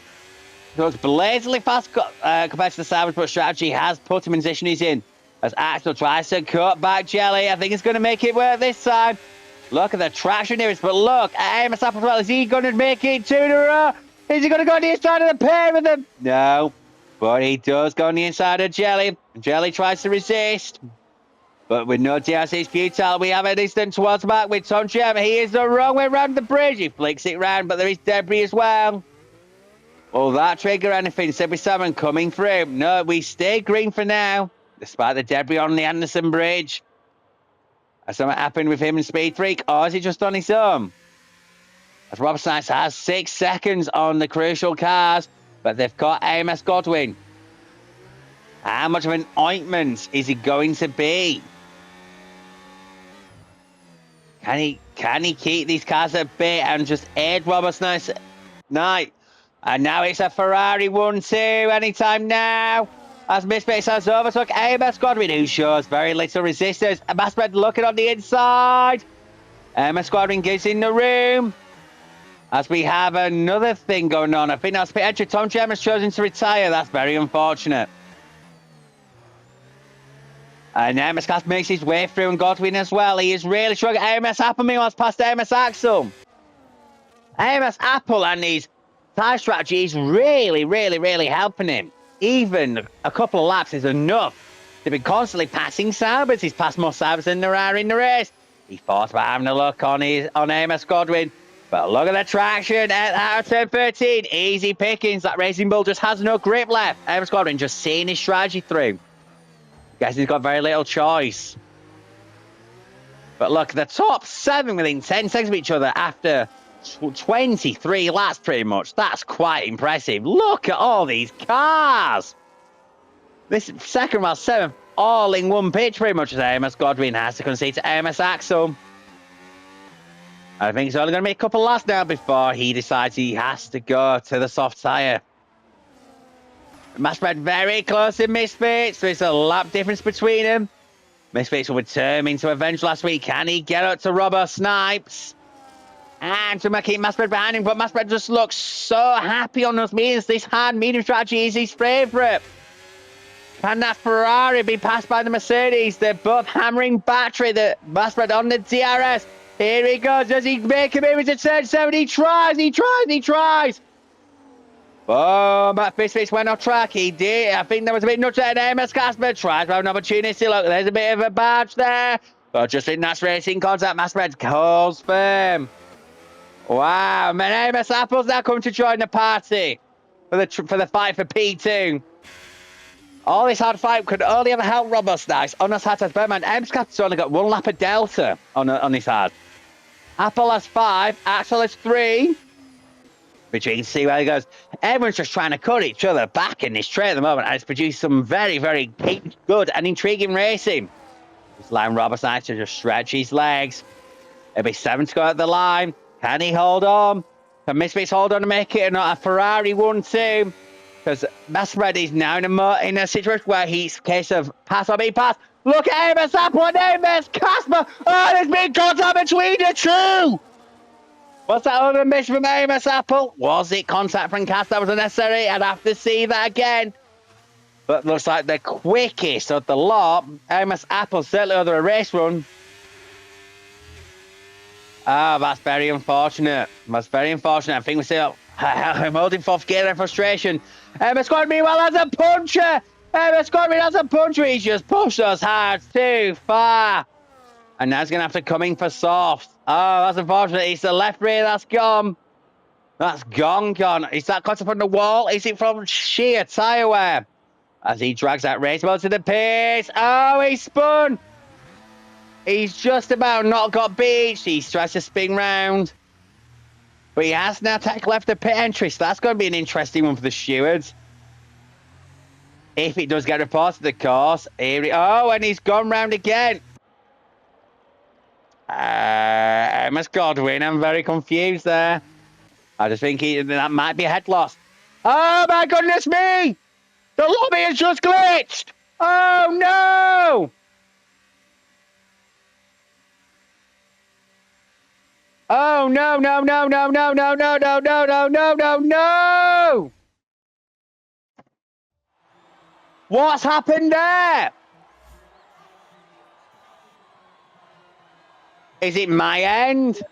He looks blazingly fast compared to the Savage, but strategy has put him in the position he's in. As Axel tries to cut back Jelly. I think he's going to make it work this time. Look at the traction here. But look at Amos Apple as well. Is he going to make it 2 in a row? Is he going to go on the inside of the pair with them? No. But he does go on the inside of Jelly. Jelly tries to resist. But with no DRC's futile, we have an instant towards the back with Toncham. He is the wrong way around the bridge. He flicks it round, but there is debris as well. Will that trigger anything? 77 coming through. No, we stay green for now, despite the debris on the Anderson Bridge. Has something happened with him and Speed Freak, or is he just on his own? As Rob Sykes has 6 seconds on the crucial cars, but they've got AMS Godwin. How much of an ointment is he going to be? Can he keep these cars at bay and just aid Robert's night? And now it's a Ferrari 1-2 anytime now. As Misfits has overtook AMS Godwin, who shows very little resistance. And Massbred looking on the inside. AMS Godwin gives in the room. As we have another thing going on. I think that's pit entry. Tom Gem has chosen to retire. That's very unfortunate. And AMS Cast makes his way through, and Godwin as well. He is really struggling. AMS Apple meanwhile past AMS Axel. AMS Apple and his tyre strategy is really helping him. Even a couple of laps is enough. They've been constantly passing Saubers. He's passed more Saubers than there are in the race. He thought about having a look on AMS Godwin. But look at the traction out of turn 13. Easy pickings. That Racing Bull just has no grip left. AMS Godwin just seeing his strategy through. Guess he's got very little choice. But look, the top 7 within 10 seconds of each other after 23 laps pretty much. That's quite impressive. Look at all these cars. This second while 7th, all in one pitch pretty much as AMS Godwin has to concede to AMS Axel. I think it's only going to be a couple laps now before he decides he has to go to the soft tyre. Massbred very close to Misfits. There's a lap difference between them. Misfits were determined to avenge last week. Can he get up to Robbo Snipes? And to keep Massbred behind him, but Massbred just looks so happy on those mediums. This hard medium strategy is his favourite. Can that Ferrari be passed by the Mercedes? They're both hammering battery. The Massbred on the DRS. Here he goes. Does he make a move to turn 7? He tries. Oh, Matt Misfits went off track. He did. I think there was a bit nuts at AMS Casper. Tries to have an opportunity. Look, there's a bit of a badge there. But just in that racing contact, Massbred holds firm. Wow, man, AMS Apple's now coming to join the party for the fight for P2. All this hard fight could only ever help Robust Nice on us hard as Berman. AMS Apple's only got 1 lap of delta on his hard. Apple has 5, Axel has 3. Which you can see where he goes. Everyone's just trying to cut each other back in this train at the moment, and it's produced some very good and intriguing racing. Just allowing Robert Nice to just stretch his legs. It'll be 7 to go at the line. Can he hold on? Can Misfits hold on to make it a Ferrari 1-2? Because Massbred is now in a situation where he's a case of pass or be pass. Look at AMS Apple and AMS Casper. Oh, there's been contact between the two. What's that other miss from AMS Apple? Was it contact from Casper that was unnecessary? I'd have to see that again. But looks like the quickest of the lot. AMS Apple certainly under a race run. Oh, that's very unfortunate. I think we're still holding 4th gear and frustration. AMS Godwin meanwhile has a puncher. AMS Godwin has a puncher. He's just pushed us hard too far. And now he's going to have to come in for soft. Oh, that's unfortunate. It's the left rear that's gone. That's gone. Is that contact from the wall? Is it from sheer tyre wear? As he drags that race ball to the pace. Oh, he spun. He's just about not got beached. He tries to spin round. But he has now left the pit entry. So that's going to be an interesting one for the stewards. If it does get reported, of course. And he's gone round again. AMS Godwin, I'm very confused there. I just think that might be a head loss. Oh my goodness me! The lobby has just glitched! Oh no! Oh no! What's happened there? Is it my end?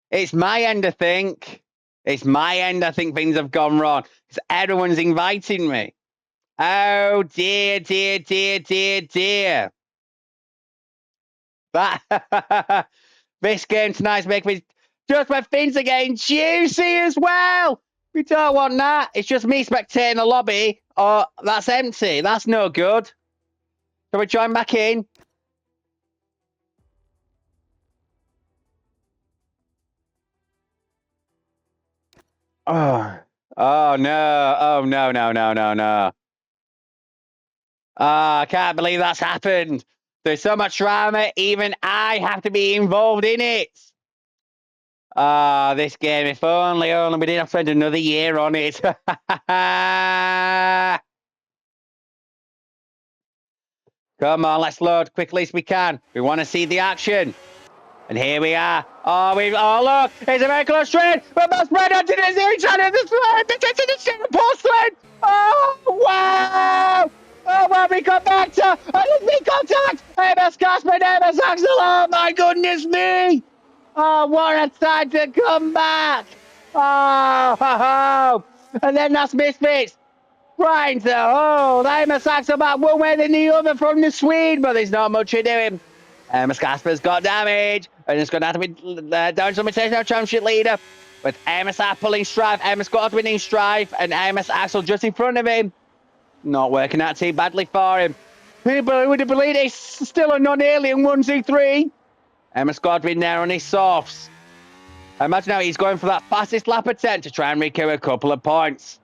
It's my end, I think. It's my end. I think things have gone wrong. Because everyone's inviting me. Oh, dear. That this game tonight's making me just my fins are getting juicy as well. We don't want that. It's just me spectating the lobby. Oh, that's empty. That's no good. Shall we join back in? Oh, oh no. Oh no, no, no, no, no. I can't believe that's happened. There's so much drama, even I have to be involved in it. This game, if only we didn't have to spend another year on it. Come on, let's load quickly as we can. We want to see the action. And here we are. Oh, look, it's a very close trade. We must spread onto each other. The porcelain. Oh, wow. Oh, well, we got back to big contact. Amos Casper and Amos Axel. Oh, my goodness me. Oh, what a time to come back. Oh. And then that's Misfits. Trying to hold Amos Axel back one way than the other from the Swede, but there's not much to do him. Amos Casper's got damage, and it's going to have to be down to the championship leader. With Amos pulling strife, Amos got winning strife, and Amos Axel just in front of him. Not working out too badly for him. Who would have believed it's still a non-alien 1-2-3? Amos Godwin there on his softs. Imagine how he's going for that fastest lap attempt to try and recover a couple of points.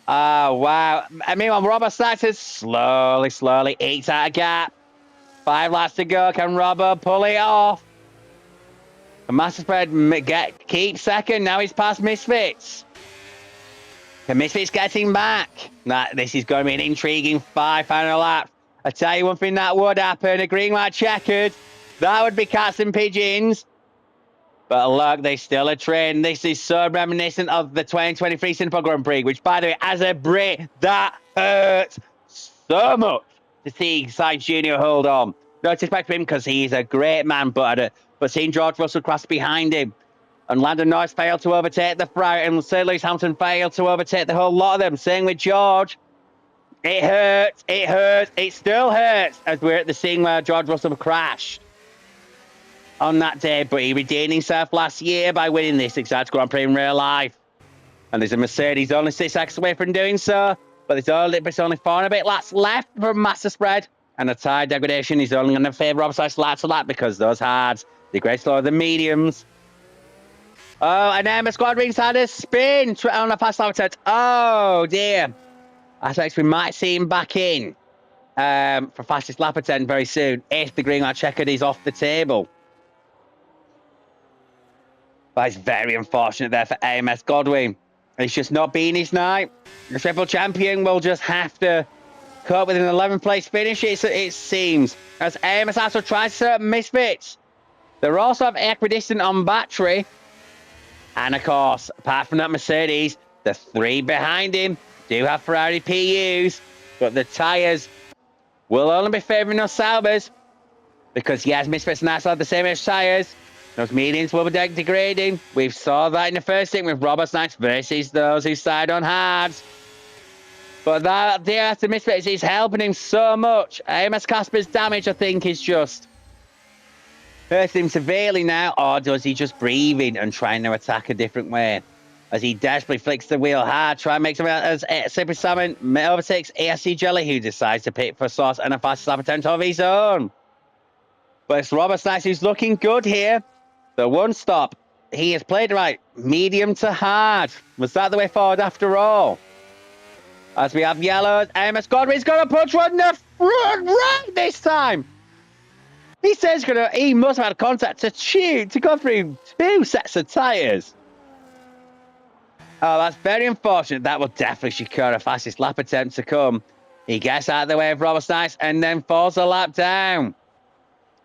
Oh, wow. I mean, Robert starts slowly ekes out a gap. 5 laps to go. Can Robbo pull it off? The Master Spread keep second. Now he's past Misfits. Can Misfits get him back? This is going to be an intriguing 5 final lap. I tell you one thing that would happen. A green light checkered. That would be cats and pigeons. But look, they still are trained. This is so reminiscent of the 2023 Singapore Grand Prix, which, by the way, as a Brit, that hurts so much to see Sainz Jr. hold on. No disrespect to him because he's a great man, but seeing George Russell cross behind him and Lando Norris failed to overtake the Ferrari and Sir Lewis Hamilton failed to overtake the whole lot of them. Same with George. It hurts. It still hurts as we're at the scene where George Russell crashed on that day, but he redeemed himself last year by winning this exact Grand Prix in real life. And there's a Mercedes only 6 seconds away from doing so, but it's only 4 and a bit laps left from Master Spread, and a tyre degradation is only going to favour opposite lap to lap because those hards, the great slower than mediums. Oh, and Emma Squadron's had a spin on the fast lap attempt. Oh dear. I think we might see him back in for fastest lap attempt very soon if the green light checkered is off the table. But it's very unfortunate there for AMS Godwin. It's just not been his night. The triple champion will just have to cope with an 11th place finish, it seems. As AMS also tries certain misfits. They're also equidistant on battery. And of course, apart from that Mercedes, the 3 behind him do have Ferrari PUs. But the tyres will only be favouring those Saubers. Because yes, Misfits and Axel have the same age tyres. Those mediums will be degrading. We saw that in the first thing with Roberts Knights versus those who side on hards. But that dear to Misfits is helping him so much. AMS Casper's damage, I think, is just hurting him severely now. Or does he just breathing and trying to attack a different way? As he desperately flicks the wheel hard, try and make something as Slippery Salmon overtakes ASC Jelly, who decides to pick for sauce and a fast lap attempt of his own. But it's Roberts Knights who's looking good here. The one stop, he has played right, medium to hard. Was that the way forward after all? As we have yellows, AMS Godwin's going to punch one in the front right this time. He says he must have had contact to go through 2 sets of tyres. Oh, that's very unfortunate. That will definitely secure a fastest lap attempt to come. He gets out of the way of Roberts Knights and then falls a lap down.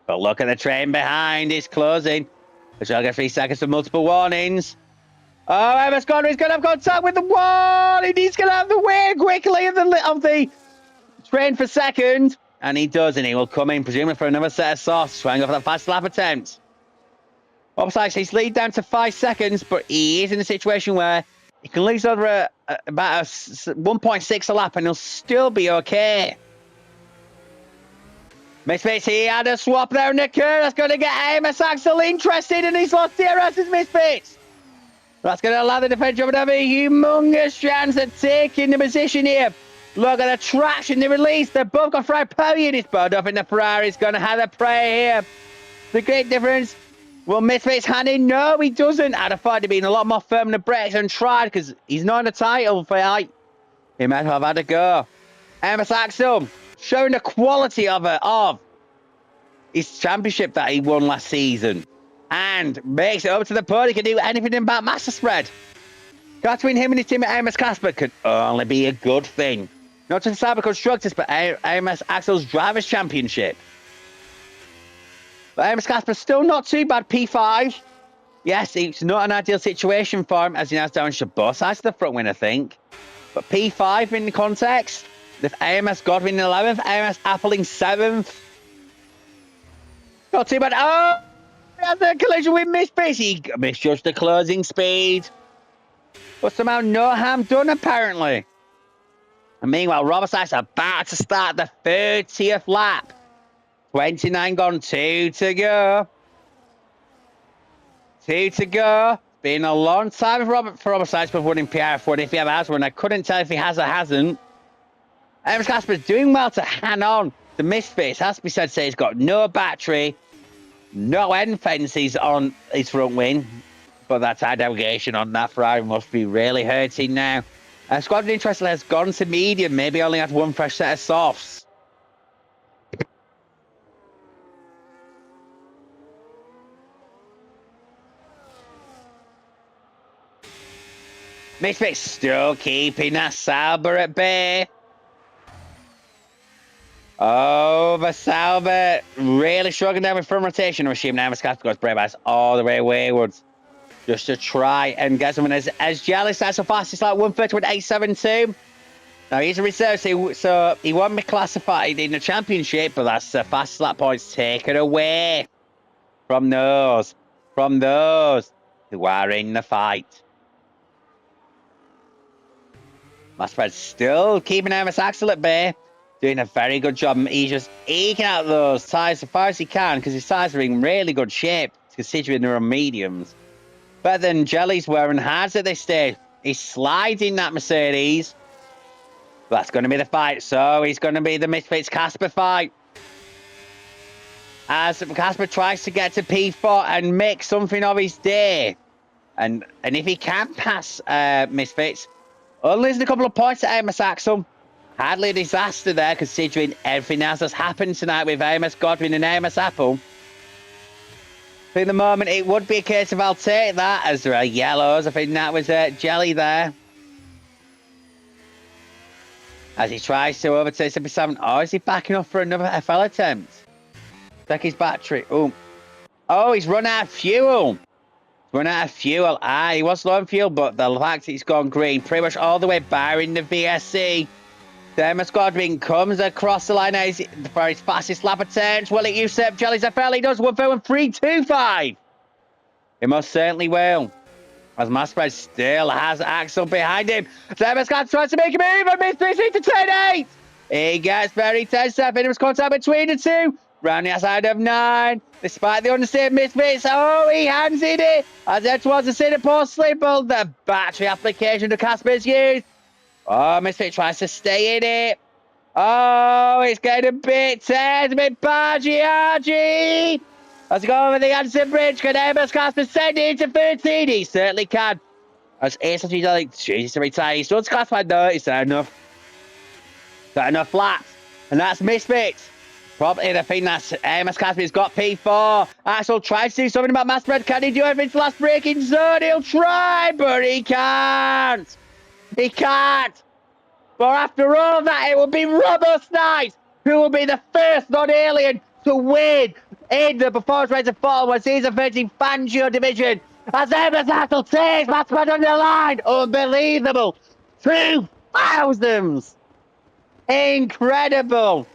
But look at the train behind, it's closing. Which I'll get 3 seconds for multiple warnings. Oh, Emma Scott is going to have contact with the wall. He's going to have the way quickly of the train for second. And he does, and he will come in, presumably for another set of softs, trying off that fast lap attempt. Besides, he's lead down to 5 seconds, but he is in a situation where he can lose over about 1.6 a lap, and he'll still be okay. Misfits, he had a swap there in the curve. That's going to get Amos Axel interested, and he's lost DRS's Misfits. That's going to allow the defense to have a humongous chance at taking the position here. Look at the traction, the release. They've both got Ferrari power units, but I don't think the Ferrari's going to have a prey here. The great difference. Will Misfits hand in? No, he doesn't. I'd have thought he'd been a lot more firm on the brakes and tried, because he's not in the title fight. He might have had a go. Amos Axel showing the quality of his championship that he won last season. And makes it up to the podium. He can do anything about master spread. Between him and his teammate Amos Casper could only be a good thing. Not just Cyber Constructors, but Amos Axel's Drivers' Championship. But Amos Casper's still not too bad. P5. Yes, it's not an ideal situation for him, as he now down to both sides of the front wing, I think. But P5 in the context, with Amos Godwin in 11th, Amos Apple in 7th. Not too bad. Oh! Has a collision with Misfits. He misjudged the closing speed. But somehow no harm done, apparently. And meanwhile, Robertson's about to start the 30th lap. 29 gone, 2 to go. 2 to go. Been a long time for Robertson for winning PRF1 if he ever has one. I couldn't tell if he has or hasn't. Amos Casper's doing well to hang on. The Misfits, has to be said, say he's got no battery. No end fences on his front wing, but that's our delegation on that. Ferrari must be really hurting now. Squadron interest has gone to medium, maybe only had one fresh set of softs. Misfits still keeping that Sauber at bay. Oh, the Sauber really struggling down with front rotation. I'm assuming Amos Casper goes brake bias all the way waywards just to try and get someone as Jelly starts so fast. It's like 1:31.872. Now he's a reserve, so he won't be classified in the championship, but that's the fastest lap points taken away from those who are in the fight. Masper's still keeping Amos Axel at bay. Doing a very good job. He's just eking out those tyres as far as he can because his tyres are in really good shape, considering they're on mediums. Better than Jelly's wearing hards at this stage. He's sliding that Mercedes. That's going to be the fight. So he's going to be the Misfits Casper fight. As Casper tries to get to P4 and make something of his day. And if he can pass Misfits, only losing a couple of points at Amos Axel. Hardly a disaster there, considering everything else that's happened tonight with Amos Godwin and Amos Apple. For the moment, it would be a case of I'll take that, as there are yellows. I think that was Jelly there. As he tries to overtake 77. Oh, is he backing up for another FL attempt? Check his battery. Oh, he's run out of fuel. Run out of fuel. He was low on fuel, but the fact he's gone green pretty much all the way barring the VSC. Amos Godwin comes across the line for his fastest lap attempt. Will it usurp Jelly's FL? He does 1:03.25. He most certainly will. As Masper still has Axel behind him. Amos Godwin tries to make a move and missed 3 to 10-8. He gets very tense up. It was contact between the two. Round the outside of 9. Despite the understated Misfits. Oh, he hands it. As there towards the center post slipple. The battery application to Casper's used. Oh, Misfit tries to stay in it. Oh, it's getting a bit tense, a bit bargy-argy. As he goes over the Anderson Bridge, can Amos Casper send it into 13? He certainly can. As ASLG's like, Jesus, to retire. He's still classified, though. Is that enough? Is that enough laps? And that's Misfits. Probably the thing that's Amos Casper's got P4. Axel tries to do something about Master Red. Can he do anything to last braking zone? He'll try, but he can't. He can't. But after all that, it will be Robust Knight who will be the first non-alien to win in the performance race of Formula 1 season 13 Fangio division. As Amos Axel takes Master Red on the line. Unbelievable. 2000s. Incredible.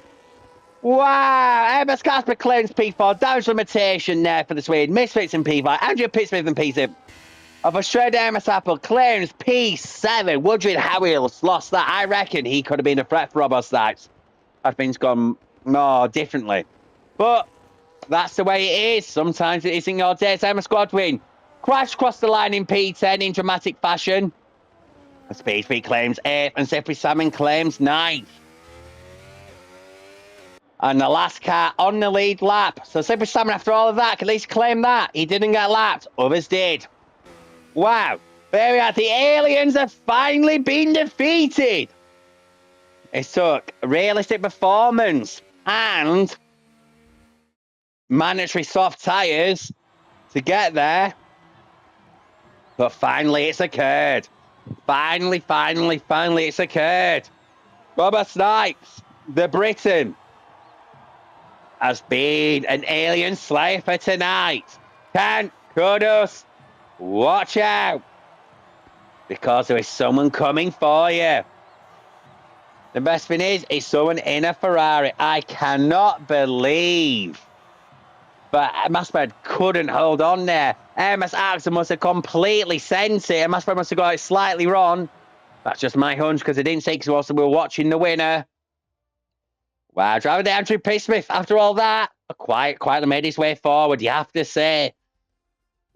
Wow. Amos Casper claims P4. Damage limitation there for the Swede. Misfits in P5. Andrew Pittsmith in P6. Of a shred, Amos Apple claims P7. Wondering how he's lost that. I reckon he could have been a threat for Robust Knights. That thing's gone more differently. But that's the way it is. Sometimes it isn't your day. Emma Squadwin crashed across the line in P10 in dramatic fashion. Speed claims 8th and Slippery Salmon claims 9th. And the last car on the lead lap. So Slippery Salmon, after all of that, can at least claim that. He didn't get lapped. Others did. Wow. There we are. The aliens have finally been defeated. It took realistic performance and mandatory soft tyres to get there. But finally it's occurred. Finally it's occurred. Robert Snipes, the Briton, has been an alien slayer for tonight. Can Kudos, watch out, because there is someone coming for you. The best thing is, it's someone in a Ferrari. I cannot believe. But Masped couldn't hold on there. MS Axel must have completely sensed it. Masped must have got it slightly wrong. That's just my hunch, because I didn't say because we were watching the winner. Wow, driver the Andrew Pittsmith, after all that, quietly made his way forward, you have to say.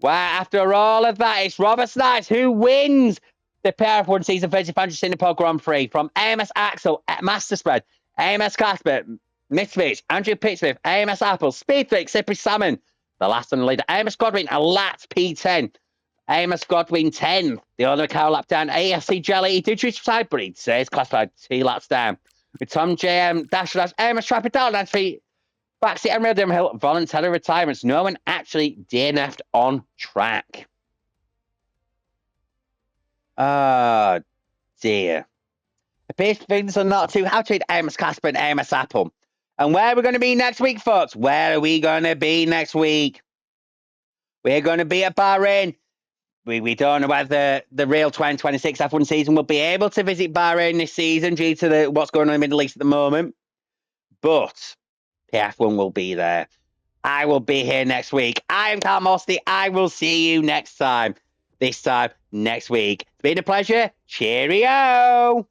Wow, after all of that, it's Robert Snipes who wins the PRF1 Season 30 Fangio Singapore Grand Prix from AMS Axel at Master Spread, AMS Casper, Mitrovic, Andrew Pittsmith, AMS Apple, Speedfix, Slippery Salmon, the last on the leader, AMS Godwin, a lapped P10, AMS Godwin 10, the other car lap down, AFC Jelly, he did reach side, but he says classified 2 laps down. With Tom JM, Dash, AMS Trapital, and feet, backseat and rear Hill, voluntary retirements. No one actually DNF'd on track. Oh, dear. Appears things are not too. How to treat AMS Casper and AMS Apple. And where are we going to be next week, folks? Where are we going to be next week? We're going to be at Bahrain. We don't know whether the real 2026 F1 season will be able to visit Bahrain this season due to what's going on in the Middle East at the moment. But PF1 will be there. I will be here next week. I am Callum Hosty. I will see you next time. This time next week. It's been a pleasure. Cheerio.